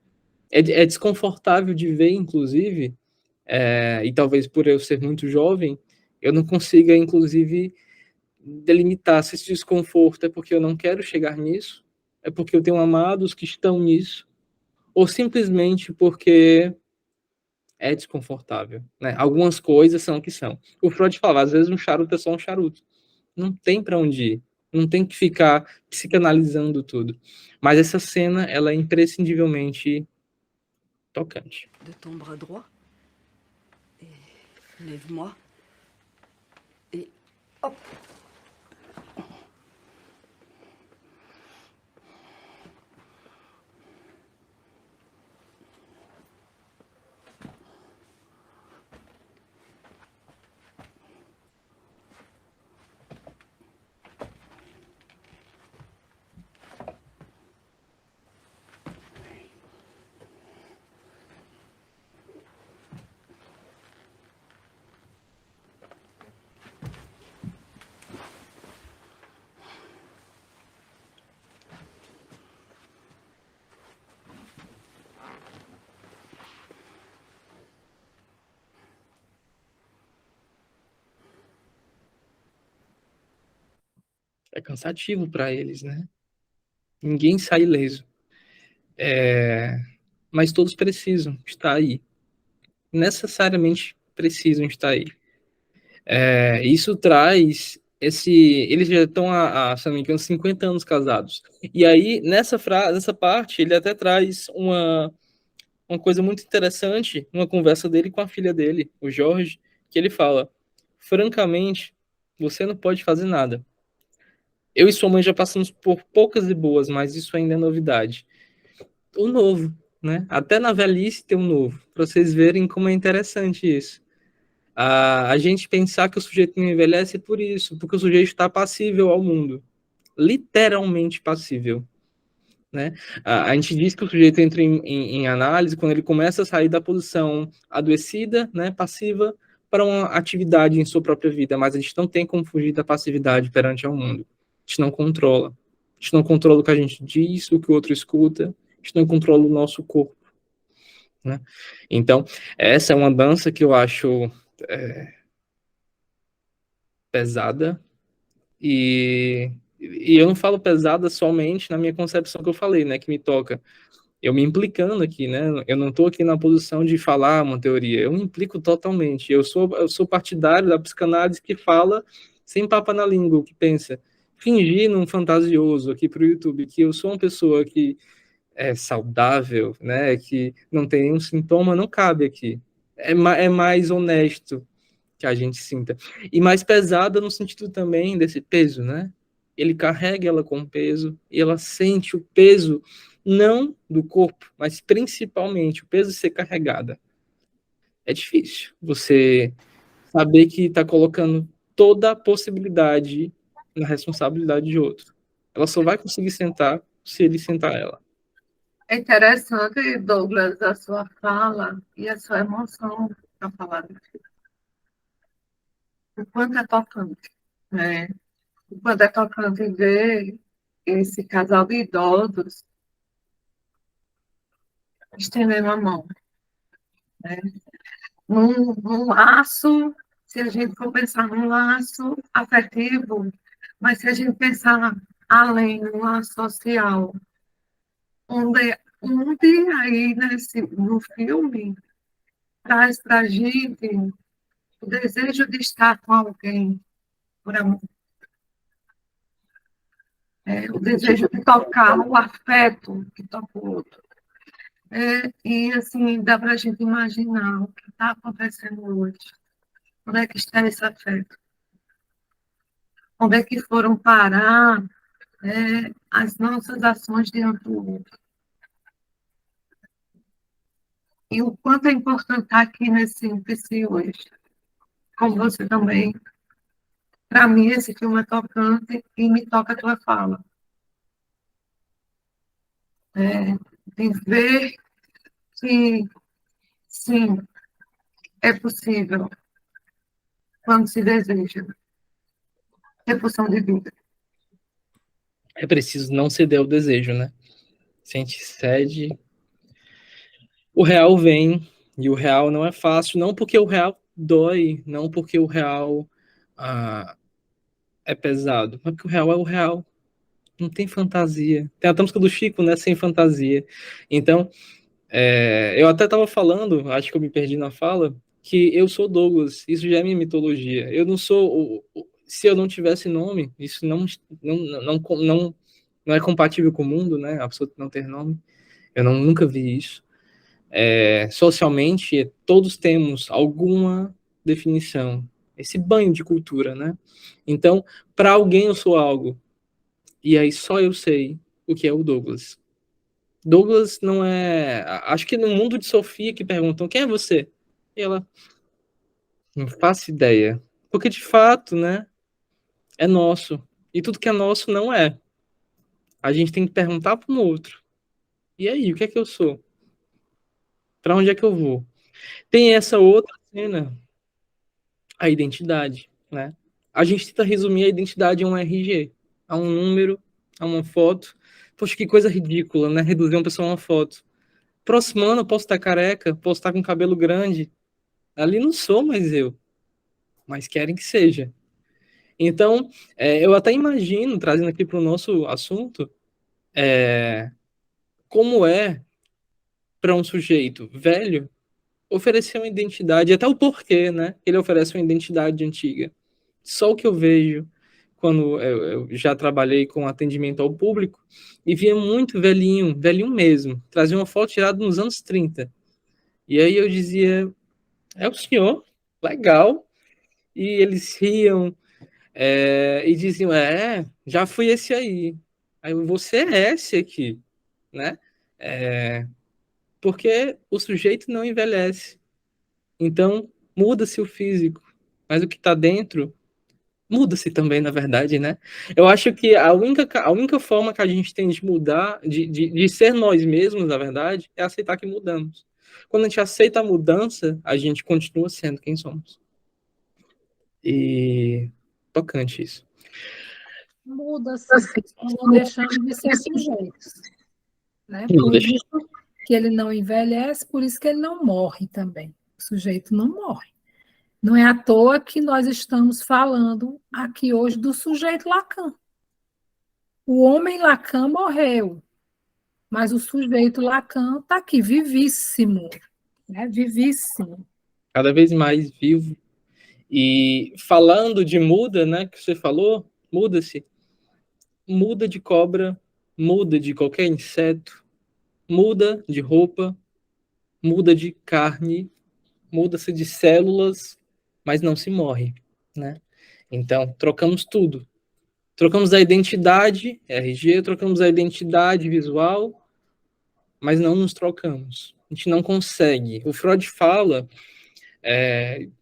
É desconfortável de ver, inclusive, e talvez por eu ser muito jovem, eu não consiga, inclusive, delimitar se esse desconforto é porque eu não quero chegar nisso, é porque eu tenho amados que estão nisso, ou simplesmente porque é desconfortável, né? Algumas coisas são o que são. O Freud falava, às vezes um charuto é só um charuto. Não tem para onde ir. Não tem que ficar psicanalizando tudo. Mas essa cena, ela é imprescindivelmente tocante. De ton bras droit. Et lève-moi. Et hop. É cansativo para eles, né? Ninguém sai ileso. Mas todos precisam estar aí. Necessariamente precisam estar aí. Isso traz esse. Eles já estão se não me engano, 50 anos casados. E aí, nessa parte, ele até traz uma coisa muito interessante, uma conversa dele com a filha dele, o Jorge, que ele fala: francamente, você não pode fazer nada. Eu e sua mãe já passamos por poucas e boas, mas isso ainda é novidade. O novo, né? Até na velhice tem um novo, para vocês verem como é interessante isso. A gente pensar que o sujeito não envelhece por isso, porque o sujeito está passível ao mundo, literalmente passível, né? A gente diz que o sujeito entra em análise quando ele começa a sair da posição adoecida, né, passiva, para uma atividade em sua própria vida, mas a gente não tem como fugir da passividade perante ao mundo. A gente não controla. A gente não controla o que a gente diz, o que o outro escuta, a gente não controla o nosso corpo, né? Então, essa é uma dança que eu acho pesada, e eu não falo pesada somente na minha concepção que eu falei, né, que me toca. Eu me implicando aqui, né? Eu não estou aqui na posição de falar uma teoria, eu me implico totalmente. Eu sou partidário da psicanálise que fala sem papa na língua, que pensa. Fingir num fantasioso aqui para o YouTube que eu sou uma pessoa que é saudável, né? Que não tem nenhum sintoma, não cabe aqui. É mais honesto que a gente sinta. E mais pesada no sentido também desse peso, né? Ele carrega ela com peso e ela sente o peso não do corpo, mas principalmente o peso de ser carregada. É difícil você saber que está colocando toda a possibilidade na responsabilidade de outro. Ela só vai conseguir sentar se ele sentar ela. É interessante, Douglas, a sua fala e a sua emoção para falar do filho. O quanto é tocante, né? O quanto é tocante ver esse casal de idosos estendendo a mão, né? Num laço, se a gente for pensar num laço afetivo, mas se a gente pensar além, num laço social, onde aí no filme traz para a gente o desejo de estar com alguém, por amor, o desejo de tocar, o afeto que toca o outro. E assim, dá para a gente imaginar o que está acontecendo hoje. Onde é que está esse afeto? Onde é que foram parar as nossas ações diante do outro? E o quanto é importante estar aqui nesse índice hoje. Como você também, para mim, esse filme é tocante e me toca a tua fala. De ver que, sim, é possível quando se deseja repulsão de vida. É preciso não ceder ao desejo, né? Se a gente cede, o real vem, e o real não é fácil, não porque o real dói, não porque o real é pesado, mas porque o real é o real. Não tem fantasia. Tem a música do Chico, né? Sem fantasia. Então, eu até estava falando, acho que eu me perdi na fala, que eu sou Douglas. Isso já é minha mitologia. Eu não sou. Se eu não tivesse nome, isso não é compatível com o mundo, né? A pessoa não ter nome. Eu nunca vi isso. Socialmente, todos temos alguma definição. Esse banho de cultura, né? Então, para alguém eu sou algo. E aí só eu sei o que é o Douglas. Douglas não é. Acho que no mundo de Sofia que perguntam quem é você? E ela não faço ideia. Porque de fato, né? É nosso. E tudo que é nosso não é. A gente tem que perguntar para um outro. E aí, o que é que eu sou? Para onde é que eu vou? Tem essa outra cena, a identidade, né? A gente tenta resumir a identidade a um RG, a um número, a uma foto. Poxa, que coisa ridícula, né? Reduzir uma pessoa a uma foto. Próximo ano eu posso estar careca, posso estar com cabelo grande. Ali não sou mais eu, mas querem que seja. Então, eu até imagino, trazendo aqui para o nosso assunto, como é para um sujeito velho oferecer uma identidade, até o porquê, né? Ele oferece uma identidade antiga. Só o que eu vejo quando eu já trabalhei com atendimento ao público e via muito velhinho, velhinho mesmo, trazia uma foto tirada nos anos 30. E aí eu dizia, é o senhor, legal. E eles riam e diziam, já fui esse aí. Aí você é esse aqui, né? Porque o sujeito não envelhece. Então, muda-se o físico. Mas o que está dentro muda-se também, na verdade, né? Eu acho que a única forma que a gente tem de mudar, de ser nós mesmos, na verdade, é aceitar que mudamos. Quando a gente aceita a mudança, a gente continua sendo quem somos. E tocante isso. Muda-se, não deixando de ser sujeitos. Né? Não, Por deixa. isso que ele não envelhece, por isso que ele não morre também. O sujeito não morre. Não é à toa que nós estamos falando aqui hoje do sujeito Lacan. O homem Lacan morreu, mas o sujeito Lacan está aqui, vivíssimo. Né? Vivíssimo. Cada vez mais vivo. E falando de muda, né, que você falou, muda-se. Muda de cobra, muda de qualquer inseto, muda de roupa, muda de carne, muda-se de células, mas não se morre, né? Então, trocamos tudo. Trocamos a identidade, RG, trocamos a identidade visual, mas não nos trocamos. A gente não consegue. O Freud fala,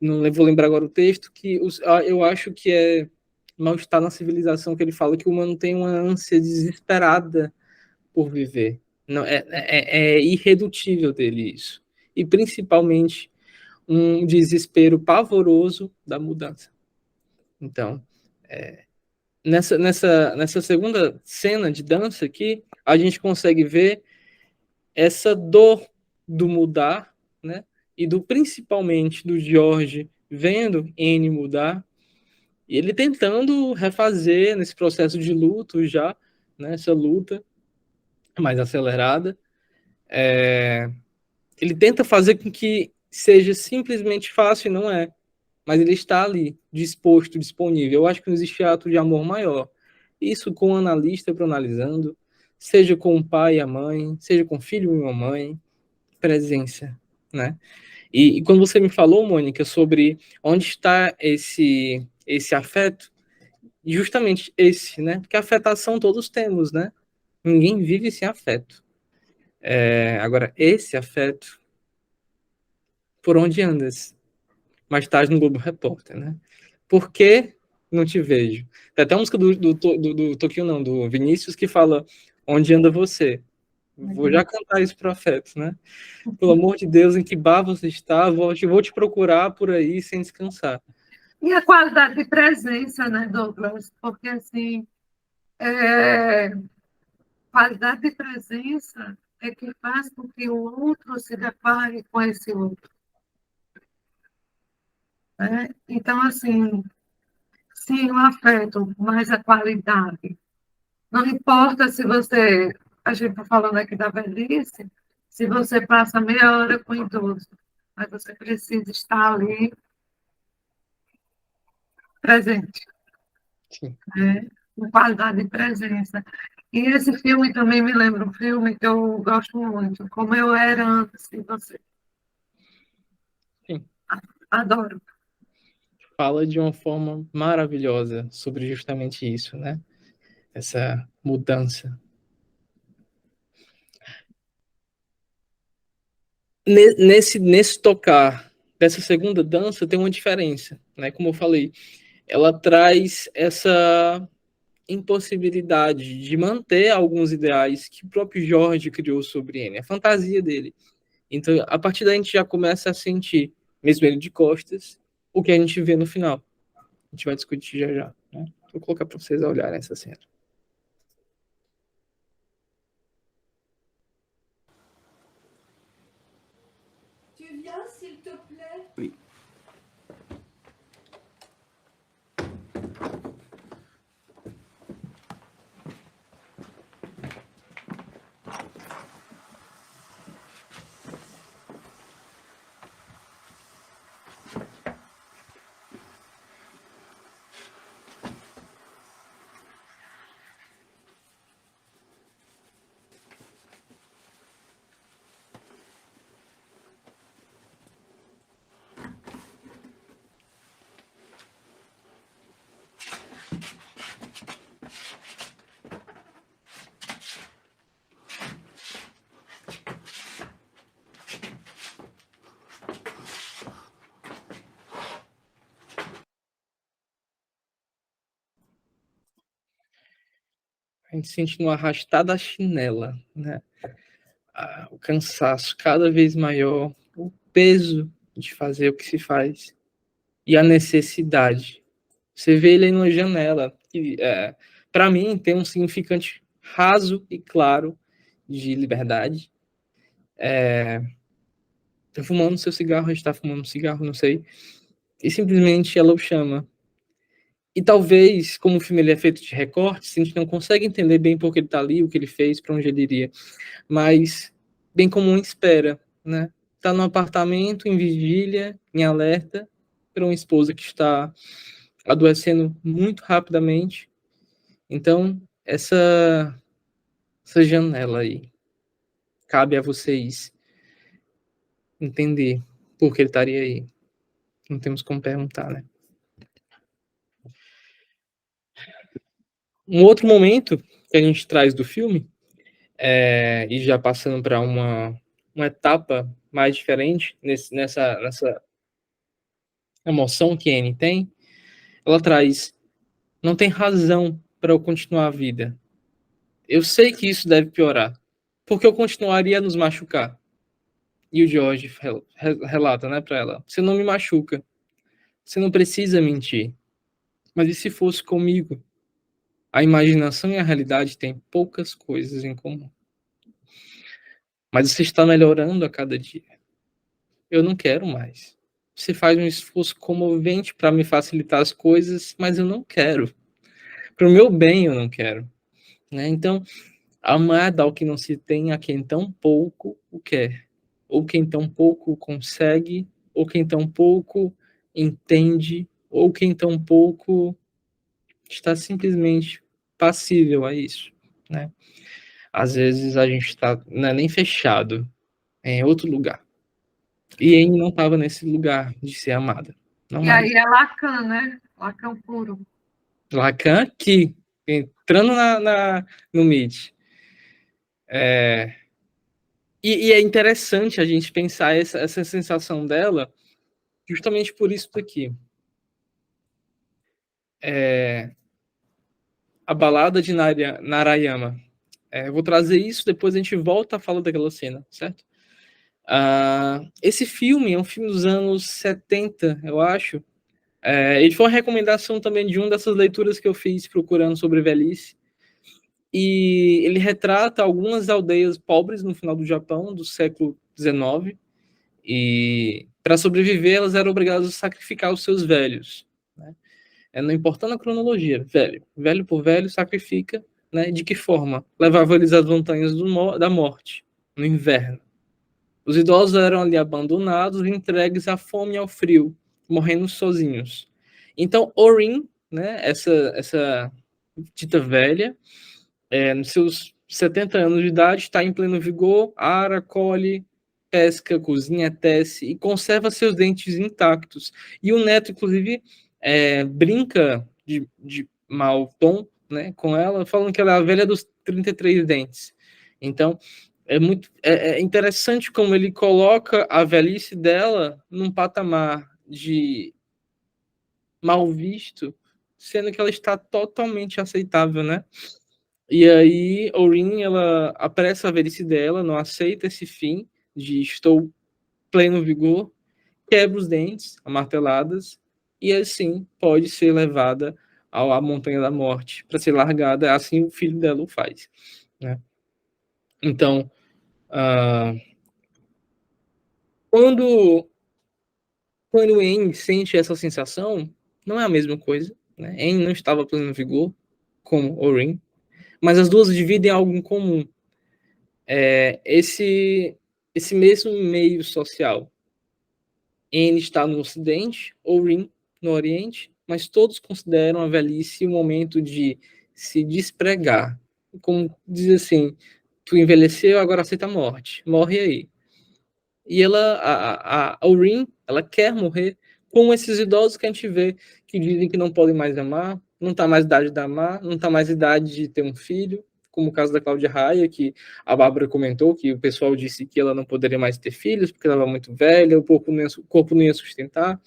não vou lembrar agora o texto, que eu acho que é mal-estar na civilização, que ele fala que o humano tem uma ânsia desesperada por viver. Não, é irredutível dele isso. E principalmente um desespero pavoroso da mudança. Então, nessa segunda cena de dança aqui, a gente consegue ver essa dor do mudar, né? E principalmente do Jorge vendo N mudar, e ele tentando refazer nesse processo de luto já, né? Essa luta mais acelerada. Ele tenta fazer com que seja simplesmente fácil, e não é. Mas ele está ali, disposto, disponível. Eu acho que não existe ato de amor maior. Isso com o analista proanalisando, seja com o pai e a mãe, seja com o filho e uma mãe, presença, né? E quando você me falou, Mônica, sobre onde está esse afeto, justamente esse, né? Porque afetação todos temos, né? Ninguém vive sem afeto. Agora, esse afeto, por onde andas? Mais tarde no Globo Repórter, né? Por que não te vejo? Tem até uma música do Toquinho, não, do Vinícius, que fala onde anda você? Vou já cantar isso para afeto, né? Pelo amor de Deus, em que bar você está? Vou te procurar por aí sem descansar. E a qualidade de presença, né, Douglas? Porque, assim, qualidade de presença é que faz com que o outro se depare com esse outro, né? Então, assim, sim, o afeto, mas a qualidade. Não importa se você, a gente está falando aqui da velhice, se você passa meia hora com o idoso, mas você precisa estar ali presente, Sim. né? Com qualidade de presença. E esse filme também me lembra um filme que eu gosto muito, Como Eu Era Antes de Você. Sim. Adoro. Fala de uma forma maravilhosa sobre justamente isso, né? Essa mudança. Nesse tocar dessa segunda dança tem uma diferença, né? Como eu falei, ela traz essa impossibilidade de manter alguns ideais que o próprio Jorge criou sobre ele, a fantasia dele. Então, a partir daí a gente já começa a sentir, mesmo ele de costas, o que a gente vê no final. A gente vai discutir já já, né? Vou colocar para vocês olharem essa cena. Tu viens, s'il te plaît? Oui. A gente sente no arrastar da chinela, né? O cansaço cada vez maior, o peso de fazer o que se faz e a necessidade. Você vê ele aí numa janela, que para mim tem um significante raso e claro de liberdade. Tá fumando seu cigarro, a gente tá fumando um cigarro, não sei. E simplesmente ela o chama. E talvez, como o filme ele é feito de recortes, a gente não consegue entender bem por que ele tá ali, o que ele fez, para onde ele iria. Mas, bem comum espera, né? Tá no apartamento, em vigília, em alerta, para uma esposa que está adoecendo muito rapidamente. Então, essa janela aí, cabe a vocês entender por que ele estaria aí. Não temos como perguntar, né? Um outro momento que a gente traz do filme, e já passando para uma etapa mais diferente nessa emoção que a Anne tem, ela traz: não tem razão para eu continuar a vida. Eu sei que isso deve piorar, porque eu continuaria a nos machucar. E o George relata, né, para ela: você não me machuca, você não precisa mentir. Mas e se fosse comigo? A imaginação e a realidade têm poucas coisas em comum. Mas você está melhorando a cada dia. Eu não quero mais. Você faz um esforço comovente para me facilitar as coisas, mas eu não quero. Para o meu bem, eu não quero. Né? Então, amar dá o que não se tem a quem tão pouco o quer. Ou quem tão pouco consegue, ou quem tão pouco entende, ou quem tão pouco está simplesmente passível a isso. Né? Às vezes a gente está não é nem fechado, é em outro lugar. E Anne não estava nesse lugar de ser amada. Não E mais. aí é Lacan, né? Lacan puro. Lacan aqui, entrando no Meet. E é interessante a gente pensar essa sensação dela justamente por isso daqui. A balada de Narayama Eu vou trazer isso, depois a gente volta a falar daquela cena, certo? Esse filme é um filme dos anos 70, eu acho. Ele foi uma recomendação também de uma dessas leituras que eu fiz procurando sobre velhice. E ele retrata algumas aldeias pobres no final do Japão, do século XIX. E para sobreviver, elas eram obrigadas a sacrificar os seus velhos, né? Não importando a cronologia, velho por velho, sacrifica, né? De que forma? Levava eles às montanhas da morte, no inverno. Os idosos eram ali abandonados, entregues à fome e ao frio, morrendo sozinhos. Então, Orin, né? Essa dita velha, nos seus 70 anos de idade, está em pleno vigor, ara, colhe, pesca, cozinha, tece e conserva seus dentes intactos. E o neto, inclusive, brinca de mau tom, né, com ela, falando que ela é a velha dos 33 dentes. Então, é interessante como ele coloca a velhice dela num patamar de mal visto, sendo que ela está totalmente aceitável, né? E aí, Orin, ela apressa a velhice dela, não aceita esse fim de estou pleno vigor, quebra os dentes, amarteladas, e assim pode ser levada à Montanha da Morte, para ser largada, assim o filho dela o faz, né? Então, quando Anne sente essa sensação, não é a mesma coisa, né? Anne não estava pleno vigor, como Orin, mas as duas dividem algo em comum. Esse mesmo meio social. Anne está no Ocidente, Orin no Oriente, mas todos consideram a velhice um momento de se despregar. Como diz assim, tu envelheceu, agora aceita a morte. Morre aí. E ela, a Orin, ela quer morrer como esses idosos que a gente vê, que dizem que não podem mais amar, não está mais idade de amar, não está mais idade de ter um filho, como o caso da Cláudia Raia, que a Bárbara comentou, que o pessoal disse que ela não poderia mais ter filhos, porque ela estava muito velha, o corpo não ia sustentar.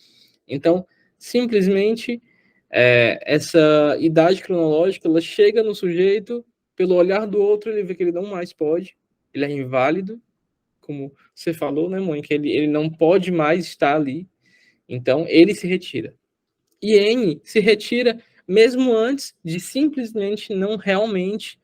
Então, simplesmente, essa idade cronológica, ela chega no sujeito, pelo olhar do outro, ele vê que ele não mais pode, ele é inválido, como você falou, né, mãe, que ele não pode mais estar ali, então ele se retira. E N se retira mesmo antes de simplesmente não realmente,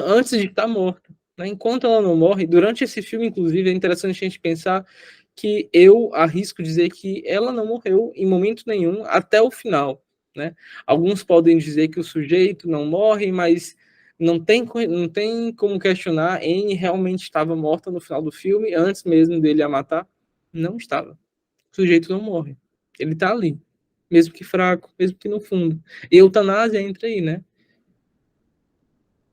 antes de estar morta, né? Enquanto ela não morre, durante esse filme, inclusive, é interessante a gente pensar que eu arrisco dizer que ela não morreu em momento nenhum até o final, né? Alguns podem dizer que o sujeito não morre, mas não tem como questionar. Anne realmente estava morta no final do filme, antes mesmo dele a matar. Não estava. O sujeito não morre. Ele está ali, mesmo que fraco, mesmo que no fundo. E eutanásia entra aí, né?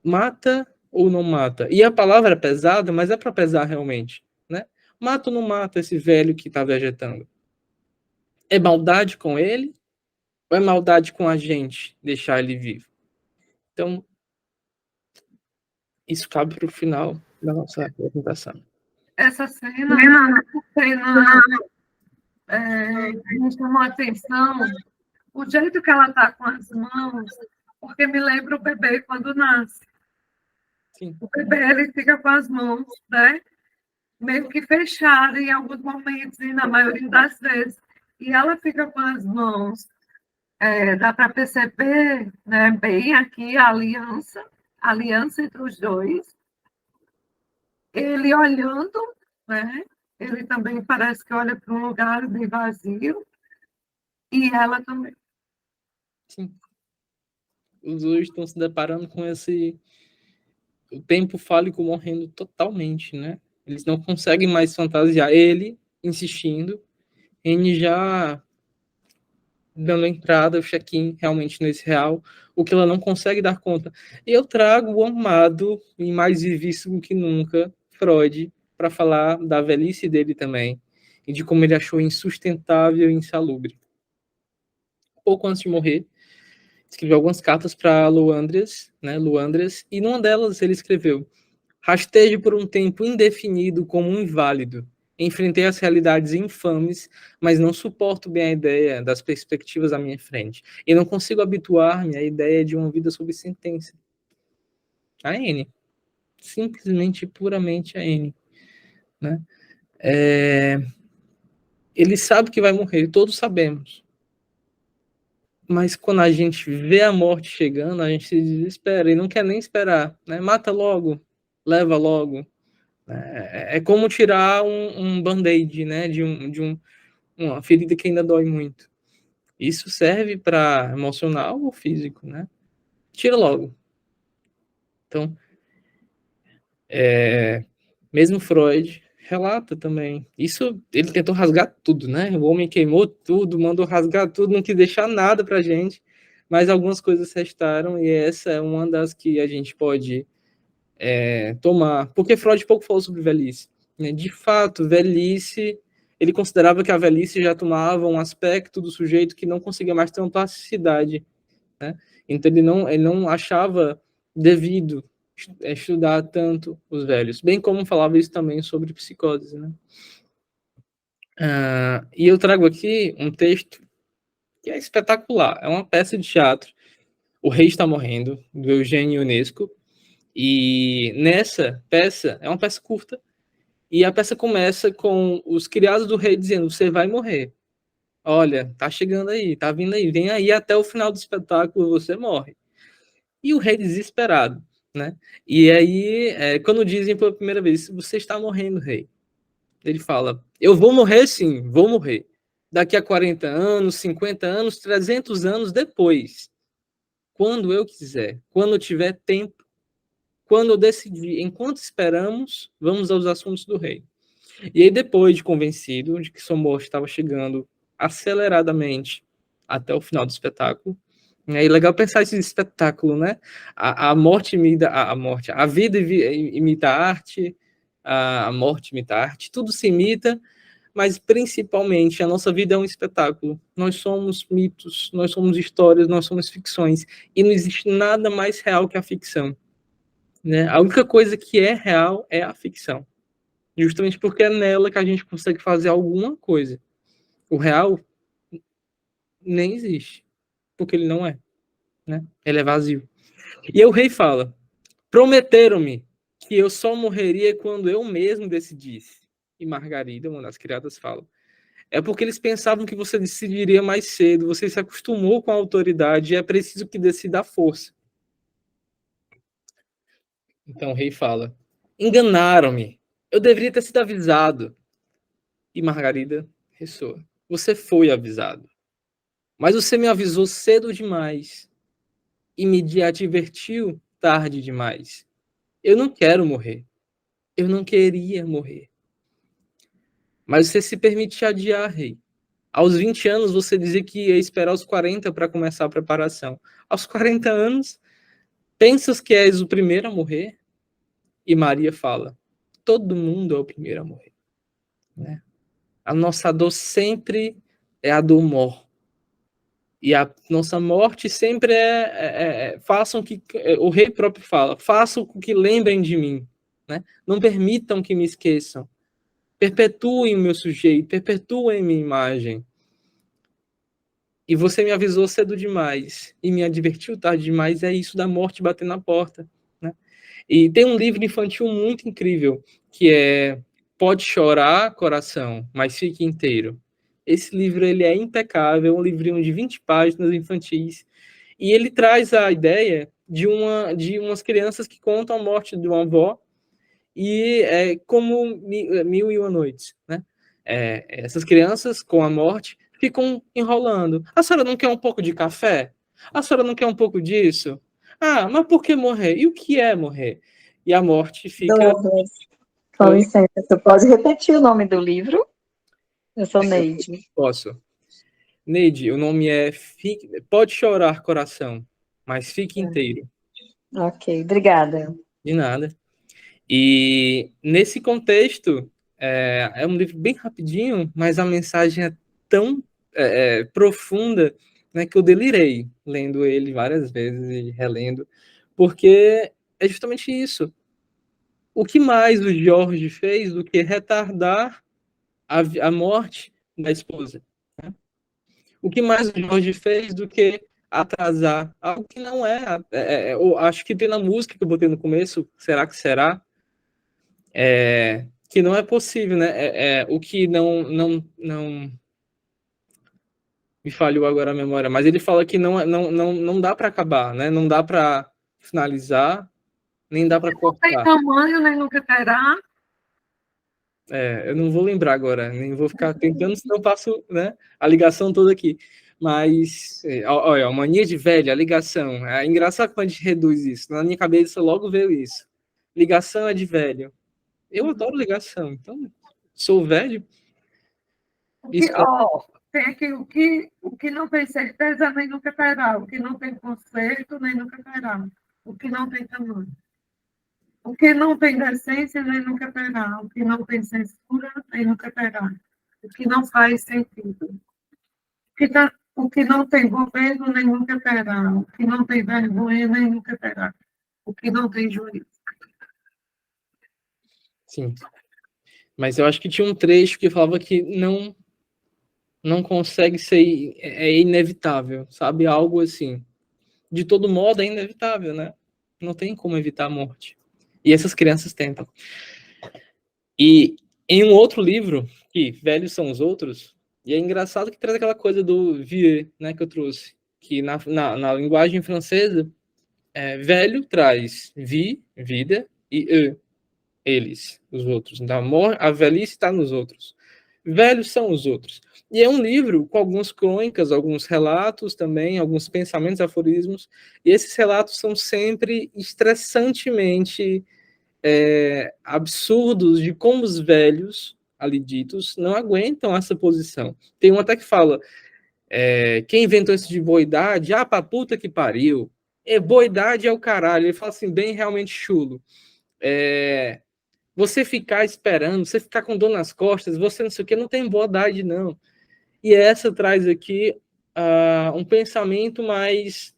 Mata ou não mata? E a palavra é pesada, mas é para pesar realmente, né? Mata ou não mata esse velho que está vegetando? É maldade com ele? Ou é maldade com a gente deixar ele vivo? Então, isso cabe para o final da nossa apresentação. Essa cena me chamou a atenção o jeito que ela está com as mãos, porque me lembra o bebê quando nasce. Sim. O bebê ele fica com as mãos, né, meio que fechadas em alguns momentos, e na maioria das vezes. E ela fica com as mãos, dá para perceber, né, bem aqui a aliança entre os dois. Ele olhando, né, ele também parece que olha para um lugar bem vazio, e ela também. Sim. Os dois estão se deparando com o tempo fálico morrendo totalmente, né? Eles não conseguem mais fantasiar. Ele insistindo, N já dando entrada, o check-in realmente nesse real, o que ela não consegue dar conta. E eu trago o amado e mais vivíssimo que nunca, Freud, para falar da velhice dele também, e de como ele achou insustentável e insalubre. Pouco antes de morrer, escreveu algumas cartas para Luandres, e numa delas ele escreveu: rastejo por um tempo indefinido como um inválido. Enfrentei as realidades infames, mas não suporto bem a ideia das perspectivas à minha frente. E não consigo habituar-me à ideia de uma vida sob sentença. A N. Simplesmente, puramente a N. Né? Ele sabe que vai morrer, todos sabemos. Mas quando a gente vê a morte chegando, a gente se desespera e não quer nem esperar. Né? Mata logo, leva logo. É como tirar um band-aid, né? de uma ferida que ainda dói muito. Isso serve para emocional ou físico, né? Tira logo. Então, mesmo Freud relata também. Isso, ele tentou rasgar tudo, né? O homem queimou tudo, mandou rasgar tudo, não quis deixar nada pra gente, mas algumas coisas restaram e essa é uma das que a gente pode tomar. Porque Freud pouco falou sobre velhice. Né? De fato, velhice, ele considerava que a velhice já tomava um aspecto do sujeito que não conseguia mais ter uma plasticidade. Né? Então, ele não achava devido estudar tanto os velhos, bem como falava isso também sobre psicose, né? E eu trago aqui um texto que é espetacular, é uma peça de teatro, O Rei Está Morrendo, do Eugênio Ionesco, e nessa peça, é uma peça curta, e a peça começa com os criados do rei dizendo, você vai morrer, olha, tá chegando aí, tá vindo aí, vem aí até o final do espetáculo, você morre. E o rei desesperado, né? E aí, quando dizem pela primeira vez, você está morrendo, rei. Ele fala, eu vou morrer sim, vou morrer. Daqui a 40 anos, 50 anos, 300 anos depois. Quando eu quiser, quando eu tiver tempo, quando eu decidir, enquanto esperamos, vamos aos assuntos do rei. E aí, depois de convencido de que sua morte estava chegando aceleradamente até o final do espetáculo, é legal pensar esse espetáculo, né? A morte imita a morte, a vida imita a arte, a morte imita a arte, tudo se imita, mas principalmente a nossa vida é um espetáculo. Nós somos mitos, nós somos histórias, nós somos ficções, e não existe nada mais real que a ficção. Né? A única coisa que é real é a ficção, justamente porque é nela que a gente consegue fazer alguma coisa. O real nem existe, porque ele não é. Né? Ele é vazio. E aí o rei fala, prometeram-me que eu só morreria quando eu mesmo decidisse. E Margarida, uma das criadas, fala, é porque eles pensavam que você decidiria mais cedo, você se acostumou com a autoridade e é preciso que decida a força. Então o rei fala, enganaram-me, eu deveria ter sido avisado. E Margarida ressoa, você foi avisado, mas você me avisou cedo demais e me advertiu tarde demais. Eu não quero morrer. Eu não queria morrer. Mas você se permite adiar, rei. Aos 20 anos, você dizia que ia esperar os 40 para começar a preparação. Aos 40 anos, pensas que és o primeiro a morrer? E Maria fala, todo mundo é o primeiro a morrer. Né? A nossa dor sempre é a dor mor. E a nossa morte sempre façam que, o rei próprio fala, façam com que lembrem de mim. Né? Não permitam que me esqueçam. Perpetuem o meu sujeito, perpetuem minha imagem. E você me avisou cedo demais e me advertiu tarde demais, é isso da morte bater na porta. Né? E tem um livro infantil muito incrível, que é Pode Chorar, Coração, mas Fique Inteiro. Esse livro ele é impecável, um livrinho de 20 páginas infantis, e ele traz a ideia de umas crianças que contam a morte de uma avó, e como Mil e Uma Noites, né? Essas crianças, com a morte, ficam enrolando. A senhora não quer um pouco de café? A senhora não quer um pouco disso? Ah, mas por que morrer? E o que é morrer? E a morte fica... Douglas, com licença, você pode repetir o nome do livro? Eu sou Neide. Posso. Neide, o nome é Pode Chorar, Coração, mas Fique Inteiro. Ok, obrigada. De nada. E nesse contexto, é um livro bem rapidinho, mas a mensagem é tão profunda, né, que eu delirei lendo ele várias vezes e relendo, porque é justamente isso. O que mais o Jorge fez do que retardar a morte da esposa? Né? O que mais o Jorge fez do que atrasar algo que não é. Eu acho que tem na música que eu botei no começo, Será que será? Que não é possível, né? O que não me falhou agora a memória, mas ele fala que não dá para acabar, né? Não dá para finalizar, nem dá para Não tem cortar. tamanho, nem nunca terá. Eu não vou lembrar agora, nem vou ficar tentando, senão eu passo, né, a ligação toda aqui. Mas, olha, a mania de velho, a ligação. É engraçado quando a gente reduz isso. Na minha cabeça logo veio isso. Ligação é de velho. Eu adoro ligação, então sou velho. Isso Tem aqui o que não tem certeza, nem nunca terá. O que não tem conserto, nem nunca terá. O que não tem tamanho. O que não tem decência, nem nunca terá. O que não tem censura, nem nunca terá. O que não faz sentido. O que não tem governo, nem nunca terá. O que não tem vergonha, nem nunca terá. O que não tem juízo. sim. Mas eu acho que tinha um trecho que falava que não consegue ser, inevitável, sabe? Algo assim. De todo modo, é inevitável, né? Não tem como evitar a morte. E essas crianças tentam. E em um outro livro, que Velhos São os Outros, e é engraçado que traz aquela coisa do vieux, né, que eu trouxe, que na linguagem francesa, velho traz vie, vida, e eux, eles, os outros. Então, a velhice está nos outros. Velhos são os outros. E é um livro com algumas crônicas, alguns relatos também, alguns pensamentos, aforismos, e esses relatos são sempre estressantemente absurdos de como os velhos ali ditos não aguentam essa posição. Tem um até que fala, quem inventou isso de boa-idade? Ah, pra puta que pariu. Boa-idade é o caralho. Ele fala assim, bem realmente chulo. Você ficar esperando, você ficar com dor nas costas, você não sei o que, não tem boa-idade, não. E essa traz aqui um pensamento mais,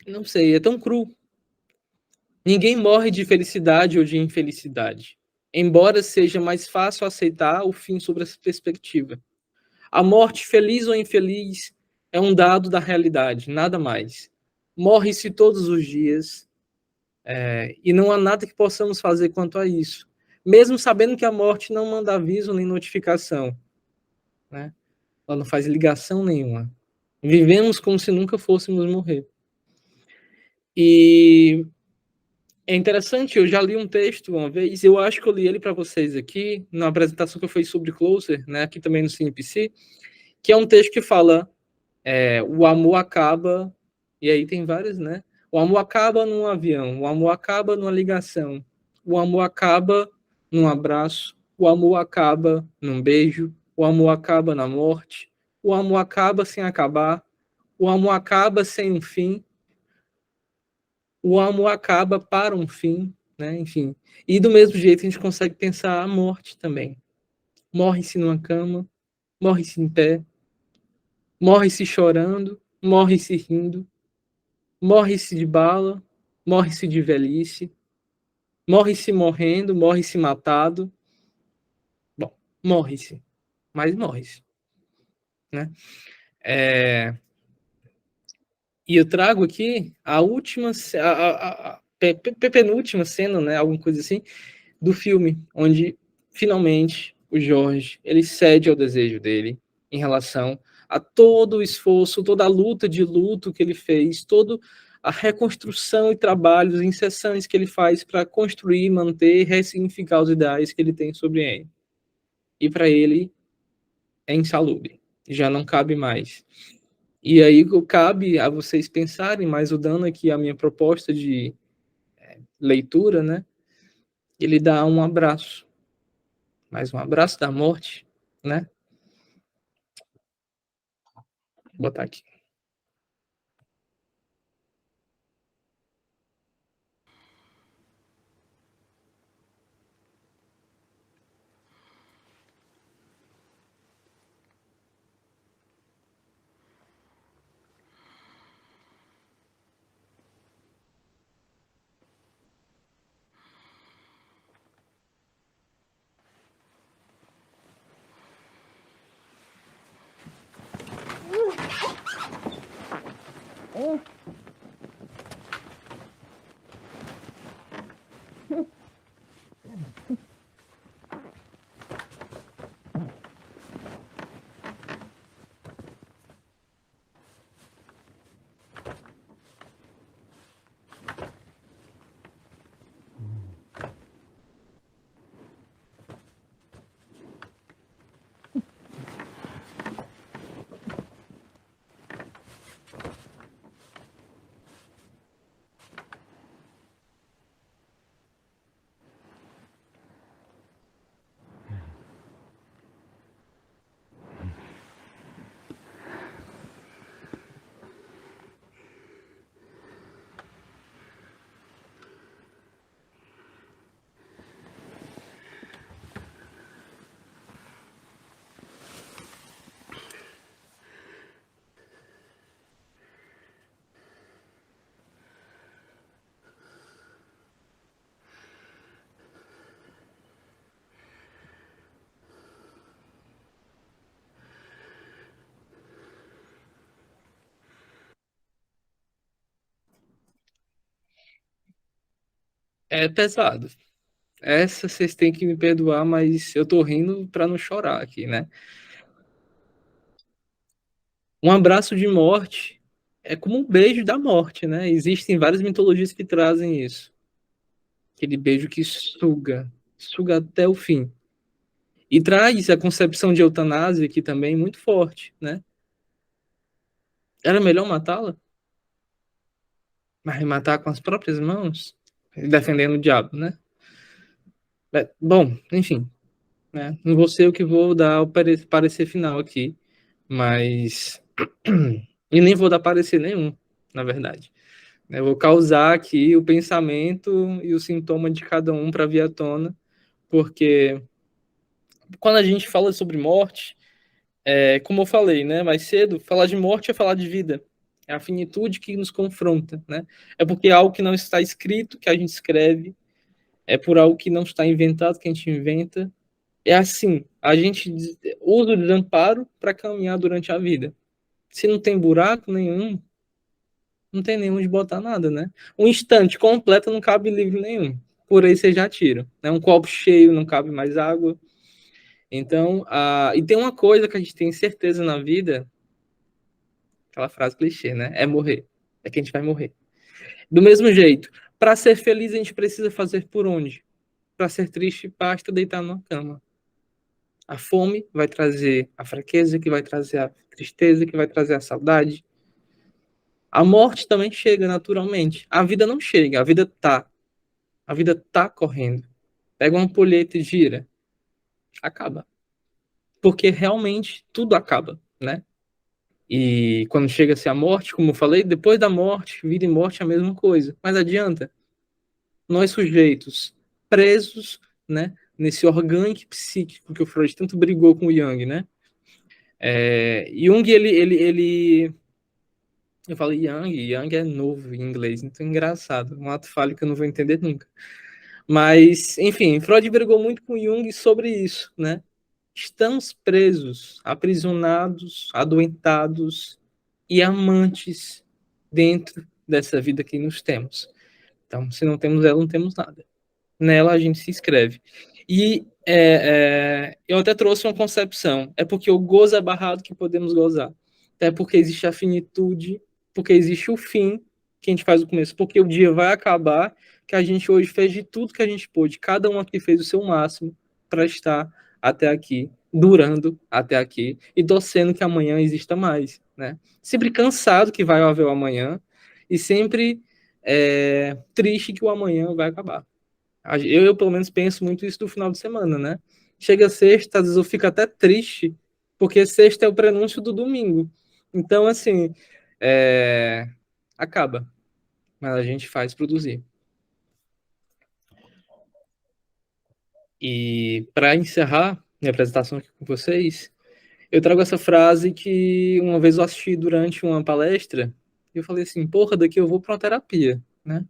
não sei, é tão cru. Ninguém morre de felicidade ou de infelicidade, embora seja mais fácil aceitar o fim sobre essa perspectiva. A morte, feliz ou infeliz, é um dado da realidade, nada mais. Morre-se todos os dias, e não há nada que possamos fazer quanto a isso, mesmo sabendo que a morte não manda aviso nem notificação, né? Ela não faz ligação nenhuma. Vivemos como se nunca fôssemos morrer. E é interessante, eu já li um texto uma vez, eu acho que eu li ele para vocês aqui, na apresentação que eu fiz sobre Closer, né, aqui também no CNPC, que é um texto que fala, o amor acaba, e aí tem vários, né? O amor acaba num avião, o amor acaba numa ligação, o amor acaba num abraço, o amor acaba num beijo, o amor acaba na morte, o amor acaba sem acabar, o amor acaba sem um fim, o amor acaba para um fim, né? Enfim. E do mesmo jeito a gente consegue pensar a morte também. Morre-se numa cama, morre-se em pé, morre-se chorando, morre-se rindo, morre-se de bala, morre-se de velhice, morre-se morrendo, morre-se matado. Bom, morre-se, mas morre-se, né? E eu trago aqui a última, a penúltima cena, né? Alguma coisa assim, do filme, onde finalmente o Jorge ele cede ao desejo dele em relação a todo o esforço, toda a luta de luto que ele fez, toda a reconstrução e trabalhos incessantes que ele faz para construir, manter e ressignificar os ideais que ele tem sobre ele. E para ele é insalubre, já não cabe mais. E aí cabe a vocês pensarem, mas dando aqui a minha proposta de leitura, né? Ele dá um abraço, mais um abraço da morte, né? Vou botar aqui. É pesado. Essa vocês têm que me perdoar, mas eu tô rindo para não chorar aqui, né? Um abraço de morte é como um beijo da morte, né? Existem várias mitologias que trazem isso. Aquele beijo que suga, suga até o fim. E traz a concepção de eutanásia aqui também muito forte, né? Era melhor matá-la? Mas matar com as próprias mãos? Defendendo o diabo, né? Bom, enfim, né? Não vou ser o que vou dar o parecer final aqui, mas... E nem vou dar parecer nenhum, na verdade. Eu vou causar aqui o pensamento e o sintoma de cada um para vir à tona, porque quando a gente fala sobre morte, como eu falei, né, mais cedo, falar de morte é falar de vida. É a finitude que nos confronta, né? É porque é algo que não está escrito, que a gente escreve, é por algo que não está inventado, que a gente inventa. É assim, a gente usa o desamparo para caminhar durante a vida. Se não tem buraco nenhum, não tem nenhum de botar nada, né? Um instante completo não cabe livro nenhum. Por aí você já tira. Né? Um copo cheio não cabe mais água. Então, e tem uma coisa que a gente tem certeza na vida, aquela frase clichê, né? É morrer. É que a gente vai morrer. Do mesmo jeito, para ser feliz a gente precisa fazer por onde? Para ser triste, basta deitar numa cama. A fome vai trazer a fraqueza, que vai trazer a tristeza, que vai trazer a saudade. A morte também chega naturalmente. A vida não chega, a vida tá. A vida tá correndo. Pega uma ampulheta e gira. Acaba. Porque realmente tudo acaba, né? E quando chega-se a morte, como eu falei, depois da morte, vida e morte é a mesma coisa. Mas adianta. Nós sujeitos presos, né? Nesse orgânico psíquico que o Freud tanto brigou com o Jung, né? Jung, eu falei Young é novo em inglês, então é engraçado. Um ato falho que eu não vou entender nunca. Mas, enfim, Freud brigou muito com Jung sobre isso, né? Estamos presos, aprisionados, adoentados e amantes dentro dessa vida que nos temos. Então, se não temos ela, não temos nada. Nela a gente se inscreve. E eu até trouxe uma concepção. É porque o gozo é barrado que podemos gozar. É porque existe a finitude, porque existe o fim que a gente faz o começo. Porque o dia vai acabar, que a gente hoje fez de tudo que a gente pôde. Cada um aqui fez o seu máximo para estar até aqui, durando até aqui e torcendo que amanhã exista mais, né? Sempre cansado que vai haver o amanhã e sempre triste que o amanhã vai acabar. Eu, pelo menos, penso muito isso do final de semana, né? Chega sexta, às vezes eu fico até triste, porque sexta é o prenúncio do domingo. Então, assim, acaba. Mas a gente faz produzir. E para encerrar minha apresentação aqui com vocês, eu trago essa frase que uma vez eu assisti durante uma palestra e eu falei assim, porra, daqui eu vou para uma terapia, né?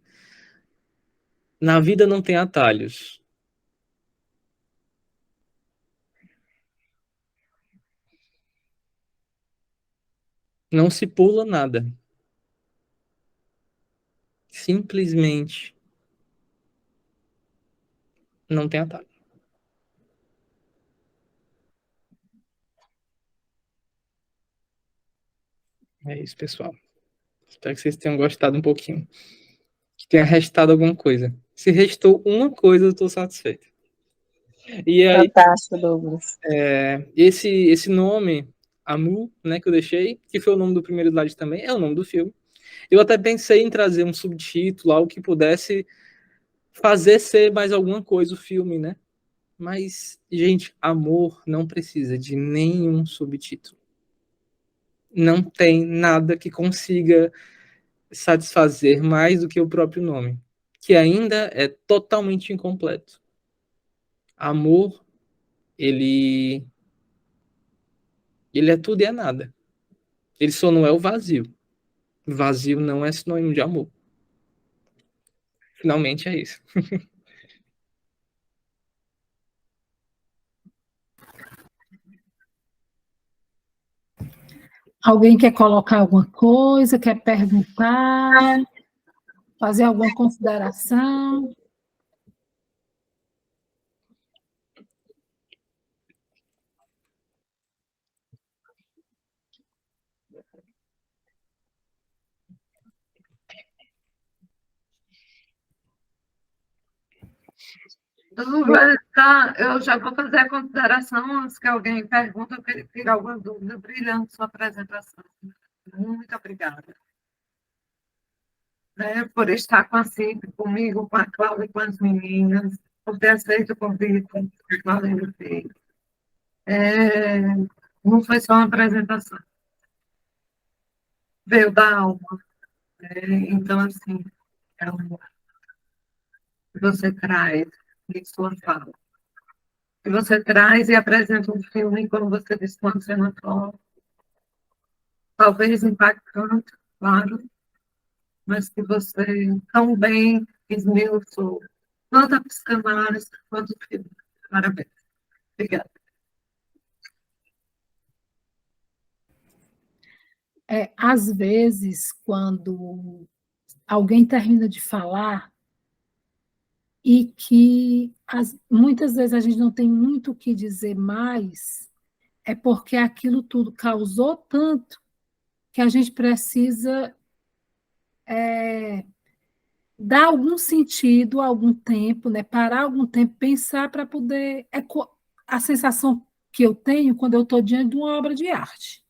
Na vida não tem atalhos. Não se pula nada. Simplesmente não tem atalho. É isso, pessoal. Espero que vocês tenham gostado um pouquinho. Que tenha restado alguma coisa. Se restou uma coisa, eu estou satisfeito. E aí, Fantástico, Douglas. esse nome, Amu, né, que eu deixei, que foi o nome do primeiro slide também, é o nome do filme. Eu até pensei em trazer um subtítulo, algo que pudesse fazer ser mais alguma coisa o filme, né? Mas, gente, amor não precisa de nenhum subtítulo. Não tem nada que consiga satisfazer mais do que o próprio nome, que ainda é totalmente incompleto. Amor, ele é tudo e é nada. Ele só não é o vazio. Vazio não é sinônimo de amor. Finalmente é isso. Alguém quer colocar alguma coisa, quer perguntar, fazer alguma consideração? Tá, eu já vou fazer a consideração antes que alguém pergunte, eu queria tirar alguma dúvida, brilhante sua apresentação. Muito obrigada. Né, por estar com a CIP, comigo, com a Cláudia e com as meninas, por ter aceito o convite, além do feito. Não foi só uma apresentação, veio da alma. Então, assim, é um que você traz em sua fala. Que você traz e apresenta um filme, como você disse, com a cena top, talvez impactante, claro, mas que você tão bem esmiuçou tanto a psicanálise quanto o filme. Parabéns. Obrigada. Às vezes, quando alguém termina de falar e que muitas vezes a gente não tem muito o que dizer mais, é porque aquilo tudo causou tanto que a gente precisa dar algum sentido, algum tempo, né? Parar algum tempo, pensar para poder. A sensação que eu tenho quando eu estou diante de uma obra de arte.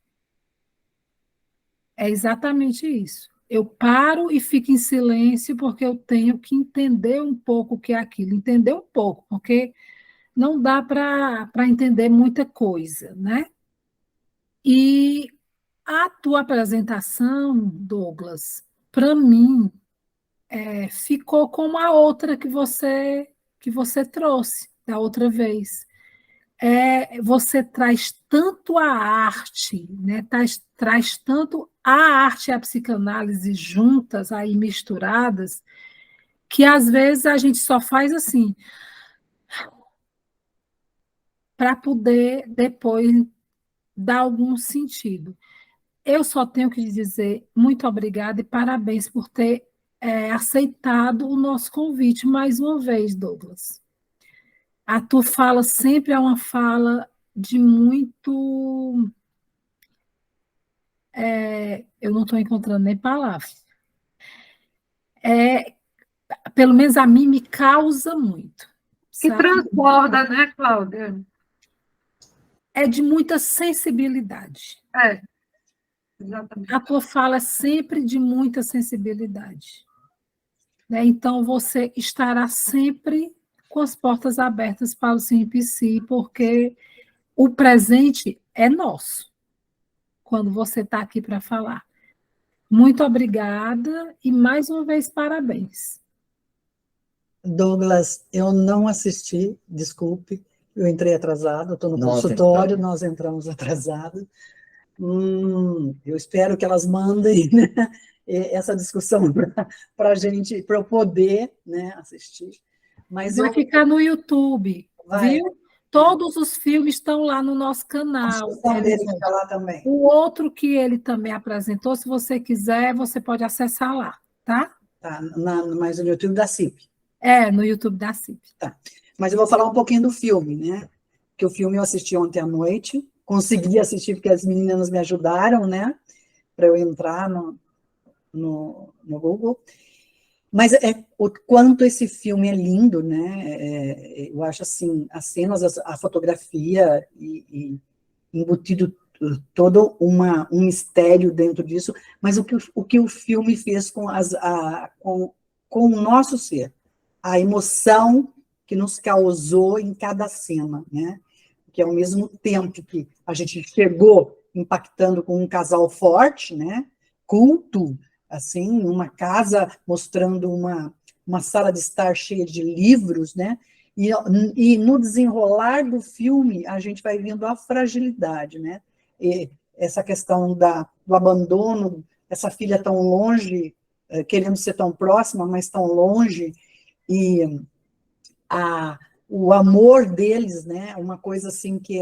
É exatamente isso. Eu paro e fico em silêncio porque eu tenho que entender um pouco o que é aquilo, entender um pouco, porque não dá para entender muita coisa, né? E a tua apresentação, Douglas, para mim, ficou como a outra que você trouxe da outra vez. Você traz tanto a arte, né? Traz tanto a arte e a psicanálise juntas, aí misturadas, que às vezes a gente só faz assim, para poder depois dar algum sentido. Eu só tenho que dizer muito obrigada e parabéns por ter aceitado o nosso convite mais uma vez, Douglas. A tua fala sempre é uma fala de muito. Eu não estou encontrando nem palavras. Pelo menos a mim me causa muito. Que Sabe? transborda, né, Cláudia? É de muita sensibilidade. Exatamente. A tua fala é sempre de muita sensibilidade. Né? Então, você estará sempre com as portas abertas para o Simpsi, porque o presente é nosso, quando você está aqui para falar. Muito obrigada e, mais uma vez, parabéns. Douglas, eu não assisti, desculpe, eu entrei atrasado, estou no consultório, nós entramos atrasado. Eu espero que elas mandem, né, essa discussão para a gente, para eu poder, né, assistir. Mas vai ficar no YouTube, vai. Viu? Todos os filmes estão lá no nosso canal. Dele fica lá também. O outro que ele também apresentou, se você quiser, você pode acessar lá, tá? Tá, mas no YouTube da CIP. No YouTube da CIP. Tá. Mas eu vou falar um pouquinho do filme, né? Que o filme eu assisti ontem à noite, consegui assistir porque as meninas me ajudaram, né? Para eu entrar no Google. Mas o quanto esse filme é lindo, né? Eu acho assim, as cenas, a fotografia e embutido todo um mistério dentro disso, mas o que o filme fez com o nosso ser, a emoção que nos causou em cada cena, né? Que ao mesmo tempo que a gente chegou impactando com um casal forte, né? Culto, assim, uma casa mostrando uma sala de estar cheia de livros, né? E no desenrolar do filme, a gente vai vendo a fragilidade, né? E essa questão do abandono, essa filha tão longe, querendo ser tão próxima, mas tão longe, e o amor deles, né? Uma coisa assim que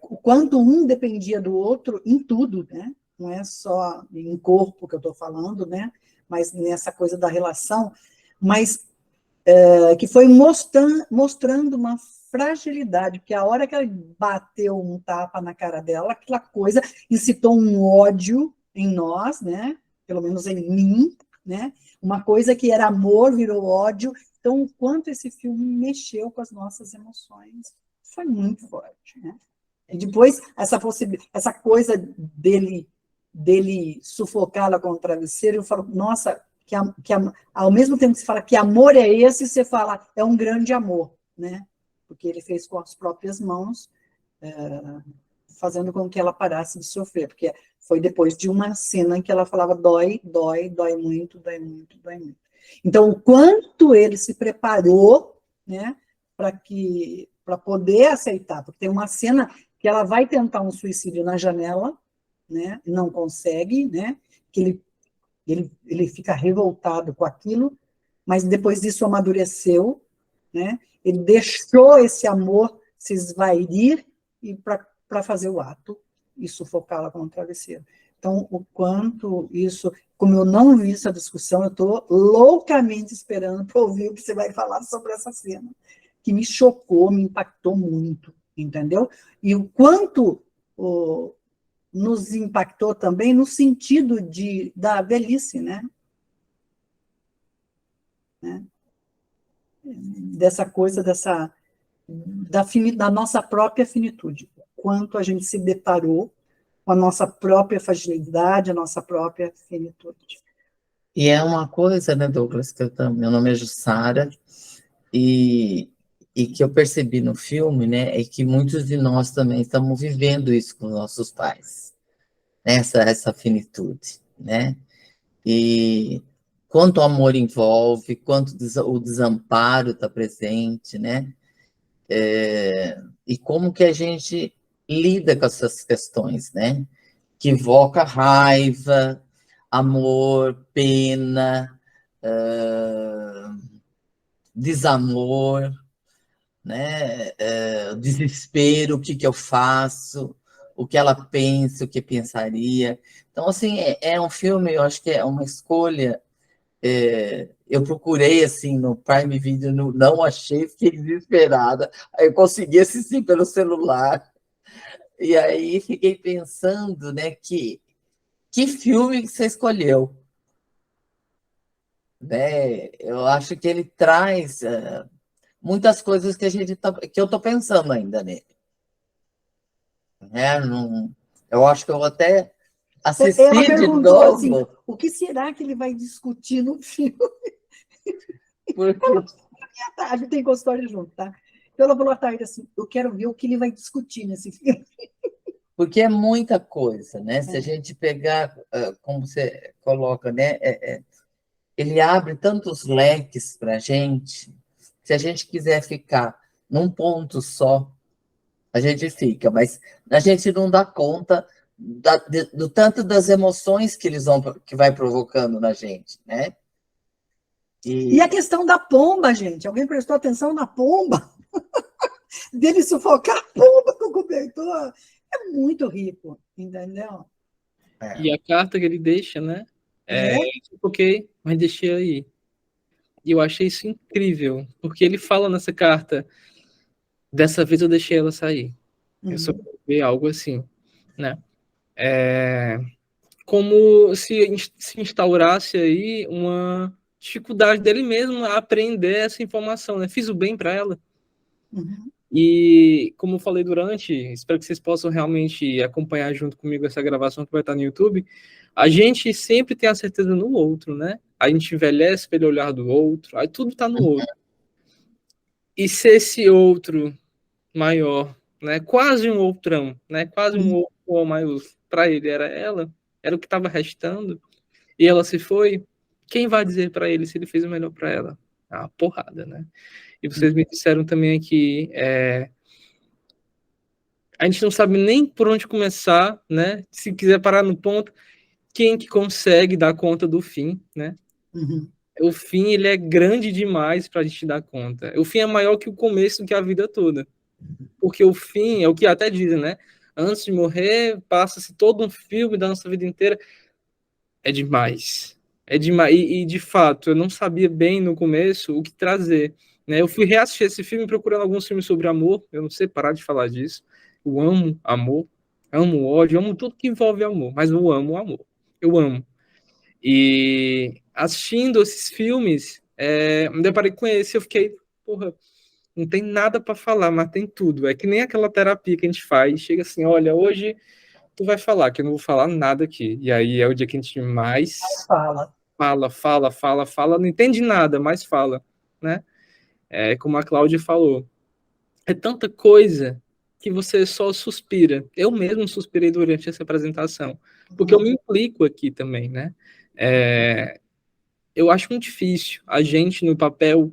o quanto um dependia do outro em tudo, né? Não é só em corpo que eu estou falando, né? Mas nessa coisa da relação, mas que foi mostrando uma fragilidade, porque a hora que ela bateu um tapa na cara dela, aquela coisa incitou um ódio em nós, né? Pelo menos em mim, né? Uma coisa que era amor virou ódio. Então, o quanto esse filme mexeu com as nossas emoções foi muito forte, né? E depois, essa coisa dele sufocá-la com o travesseiro, eu falo, nossa, ao mesmo tempo que você fala que amor é esse, você fala, é um grande amor, né? Porque ele fez com as próprias mãos, fazendo com que ela parasse de sofrer, porque foi depois de uma cena em que ela falava, dói, dói, dói muito, dói muito, dói muito. Então, o quanto ele se preparou, né, para poder aceitar, porque tem uma cena que ela vai tentar um suicídio na janela, né, e não consegue, né, que ele fica revoltado com aquilo, mas depois disso amadureceu, né, ele deixou esse amor se esvairir e para fazer o ato e sufocá-la com o travesseiro. Então, o quanto isso, como eu não vi essa discussão, eu estou loucamente esperando para ouvir o que você vai falar sobre essa cena, que me chocou, me impactou muito, entendeu? E o quanto nos impactou também no sentido da velhice, né? Dessa coisa, da nossa própria finitude, o quanto a gente se deparou com a nossa própria fragilidade, a nossa própria finitude. E é uma coisa, né, Douglas, meu nome é Jussara, e que eu percebi no filme, né, é que muitos de nós também estamos vivendo isso com nossos pais, né, essa finitude, né, e quanto o amor envolve, quanto o desamparo está presente, né, e como que a gente lida com essas questões, né, que evoca raiva, amor, pena, desamor, né? Desespero, o que eu faço, o que ela pensa, o que pensaria. Então, assim, é um filme, eu acho que é uma escolha. Eu procurei, assim, no Prime Video, não achei, fiquei desesperada. Aí eu consegui assistir pelo celular. E aí fiquei pensando, né, que filme que você escolheu? Né? Eu acho que ele traz muitas coisas que que eu estou pensando ainda nele. Né? Eu acho que eu vou até assistir ela de perguntou novo. Assim, o que será que ele vai discutir no filme? Porque A gente tem consultório junto, tá? Então ela falou à tarde assim, eu quero ver o que ele vai discutir nesse filme. Porque é muita coisa, né? Se a gente pegar, como você coloca, né? Ele abre tantos leques para a gente. Se a gente quiser ficar num ponto só, a gente fica, mas a gente não dá conta do tanto das emoções que vai provocando na gente, né? E a questão da pomba, gente. Alguém prestou atenção na pomba? Dele sufocar a pomba com o cobertor. É muito rico, entendeu? E a carta que ele deixa, né? Tipo, ok, mas deixei aí. E eu achei isso incrível, porque ele fala nessa carta, dessa vez eu deixei ela sair. Eu só quero ver algo assim, né? Como se instaurasse aí uma dificuldade dele mesmo a aprender essa informação, né? Fiz o bem para ela. E, como eu falei durante, espero que vocês possam realmente acompanhar junto comigo essa gravação que vai estar no YouTube, a gente sempre tem a certeza no outro, né? A gente envelhece pelo olhar do outro, aí tudo está no outro. E se esse outro maior, né? Quase um outrão, né? Quase um outro maiúsculo, para ele era ela, era o que estava restando, e ela se foi, quem vai dizer para ele se ele fez o melhor para ela? É uma porrada, né? E vocês me disseram também que a gente não sabe nem por onde começar, né? Se quiser parar no ponto, quem que consegue dar conta do fim, né? O fim, ele é grande demais para a gente dar conta. O fim é maior que o começo, que a vida toda. Porque o fim, é o que até dizem, né? Antes de morrer, passa-se todo um filme da nossa vida inteira. É demais. É demais. E, de fato, eu não sabia bem no começo o que trazer, né? Eu fui reassistir esse filme procurando alguns filmes sobre amor. Eu não sei parar de falar disso. Eu amo amor, amo ódio, amo tudo que envolve amor, mas eu amo o amor. Eu amo. E assistindo esses filmes, me deparei com esse, eu fiquei, porra, não tem nada para falar, mas tem tudo. É que nem aquela terapia que a gente faz, chega assim, olha, hoje tu vai falar, que eu não vou falar nada aqui. E aí é o dia que a gente mais fala, não entende nada, mas fala, né? Como a Cláudia falou, é tanta coisa que você só suspira. Eu mesmo suspirei durante essa apresentação, porque eu me implico aqui também, né? Eu acho muito difícil a gente, no papel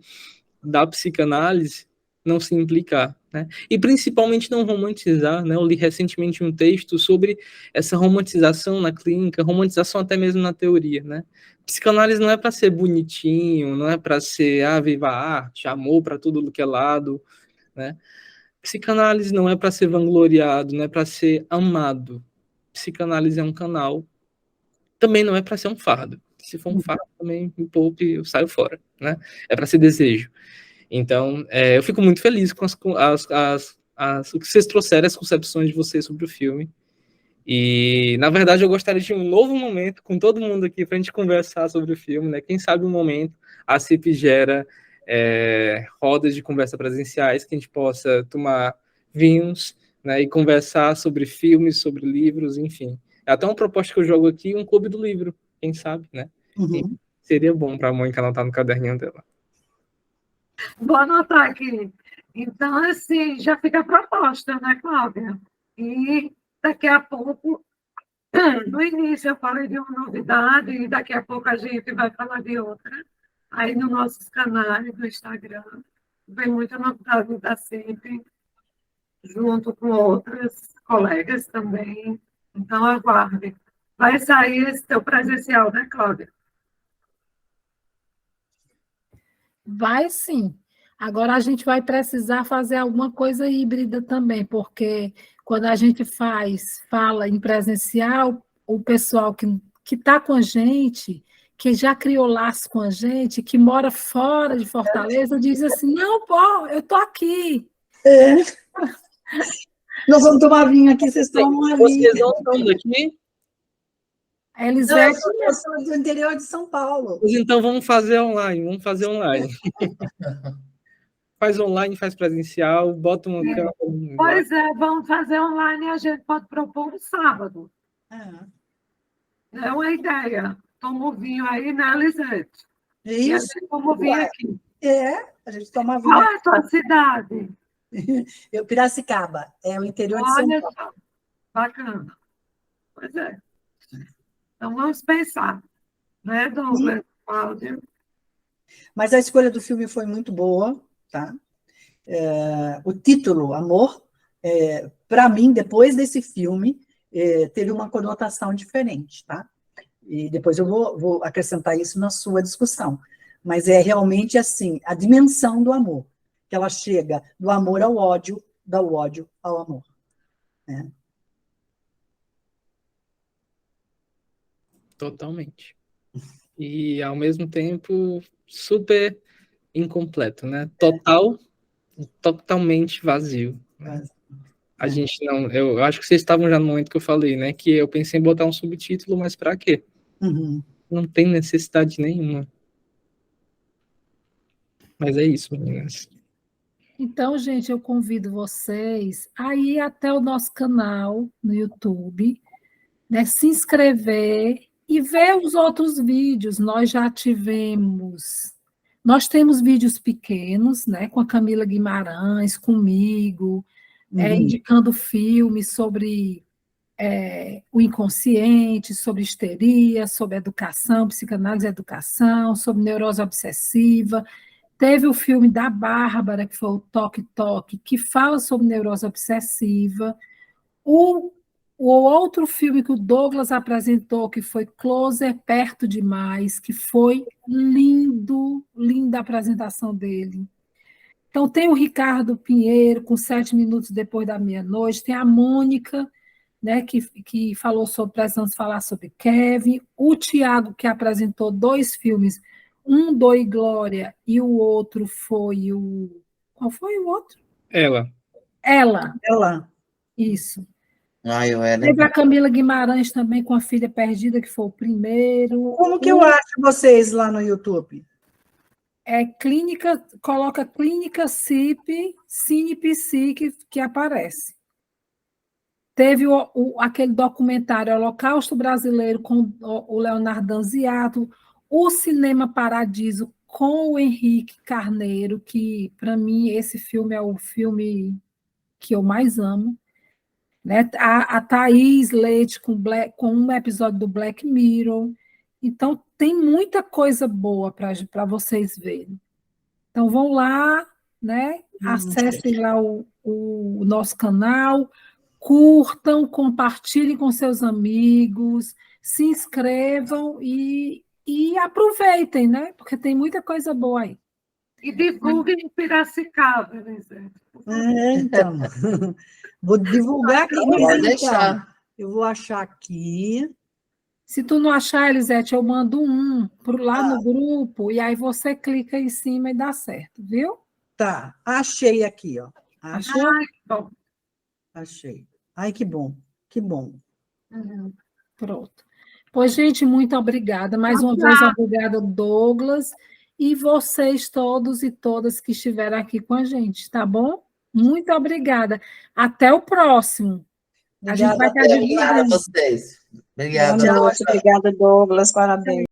da psicanálise, não se implicar, né? E principalmente não romantizar, né? Eu li recentemente um texto sobre essa romantização na clínica, romantização até mesmo na teoria, né? Psicanálise não é para ser bonitinho, não é para ser viva a arte, amor para tudo que é lado, né? Psicanálise não é para ser vangloriado, não é para ser amado. Psicanálise é um canal, também não é para ser um fardo. Se for um fardo, também me poupe, eu saio fora, né? É para ser desejo. Então, eu fico muito feliz com o que vocês trouxeram, as concepções de vocês sobre o filme. E, na verdade, eu gostaria de um novo momento com todo mundo aqui para a gente conversar sobre o filme, né? Quem sabe um momento a CIP gera rodas de conversa presenciais que a gente possa tomar vinhos, né? E conversar sobre filmes, sobre livros, enfim. É até uma proposta que eu jogo aqui, um clube do livro, quem sabe, né? Seria bom para a mãe que ela tá no caderninho dela. Vou anotar aqui. Então, assim, já fica a proposta, né, Cláudia? E daqui a pouco, no início eu falei de uma novidade, e daqui a pouco a gente vai falar de outra. Aí nos nossos canais, no Instagram, vem muita novidade da CIP, junto com outras colegas também. Então, aguarde. Vai sair esse teu presencial, né, Cláudia? Vai sim. Agora a gente vai precisar fazer alguma coisa híbrida também, porque quando a gente fala em presencial, o pessoal que está com a gente, que já criou laço com a gente, que mora fora de Fortaleza, diz assim, não, pô, eu estou aqui. Nós vamos tomar vinho aqui, vocês tomam ali. Vocês não estão daqui? Elisete, eu sou do interior de São Paulo. Pois então vamos fazer online. Faz online, faz presencial, bota uma câmera. Pois vamos fazer online e a gente pode propor um sábado. É uma ideia. Toma o vinho aí, né, Elisete? Isso. E a gente toma o vinho aqui. A gente toma vinho. Qual é a tua cidade? Piracicaba, é o interior de São Paulo. Olha só, bacana. Pois é. Então vamos pensar, né, Douglas, Cláudia? Mas a escolha do filme foi muito boa, tá? O título, Amor, para mim, depois desse filme, teve uma conotação diferente, tá? E depois eu vou acrescentar isso na sua discussão. Mas é realmente assim, a dimensão do amor, que ela chega do amor ao ódio, do ódio ao amor. Totalmente. e, ao mesmo tempo, super incompleto, né? Totalmente vazio. Né? A gente não... Eu acho que vocês estavam já no momento que eu falei, né? Que eu pensei em botar um subtítulo, mas para quê? Não tem necessidade nenhuma. Mas é isso, meninas. Então, gente, eu convido vocês a ir até o nosso canal no YouTube, né, se inscrever e ver os outros vídeos. Nós temos vídeos pequenos, né, com a Camila Guimarães, comigo, indicando filmes sobre o inconsciente, sobre histeria, sobre educação, psicanálise e educação, sobre neurose obsessiva. Teve o filme da Bárbara, que foi o Toque Toque, que fala sobre neurose obsessiva. O outro filme que o Douglas apresentou, que foi Closer, Perto Demais, que foi lindo, linda a apresentação dele. Então, tem o Ricardo Pinheiro, com 7 minutos depois da meia-noite, tem a Mônica, né, que falou sobre, precisamos falar sobre Kevin, o Tiago, que apresentou 2 filmes, um do E Glória, e o outro foi o... Qual foi o outro? Ela. Isso. Eu era. Teve a Camila Guimarães também, com a Filha Perdida, que foi o primeiro. Como que eu acho vocês lá no YouTube? Coloca Clínica CIP, Cine Psique, que aparece. Teve aquele documentário Holocausto Brasileiro com o Leonardo Danziato, o Cinema Paradiso com o Henrique Carneiro, que, para mim, esse filme é o filme que eu mais amo. Né? A Thaís Leite com um episódio do Black Mirror. Então, tem muita coisa boa para vocês verem. Então, vão lá, né? Acessem lá o nosso canal, curtam, compartilhem com seus amigos, se inscrevam e aproveitem, né? Porque tem muita coisa boa aí. E divulguem em Piracicaba, Elisete. Então, vou divulgar aqui. Pode deixar. Eu vou achar aqui. Se tu não achar, Elisete, eu mando lá no grupo, e aí você clica em cima e dá certo, viu? Tá, achei aqui, ó. Achou? Ai, que bom. Achei. Ai, que bom, que bom. Pronto. Pois, gente, muito obrigada. Mais uma vez, obrigada, Douglas. E vocês todos e todas que estiveram aqui com a gente, tá bom? Muito obrigada. Até o próximo. A gente vai estar divulgando. Obrigada a vocês. Obrigada. Boa noite, obrigada, Douglas, parabéns.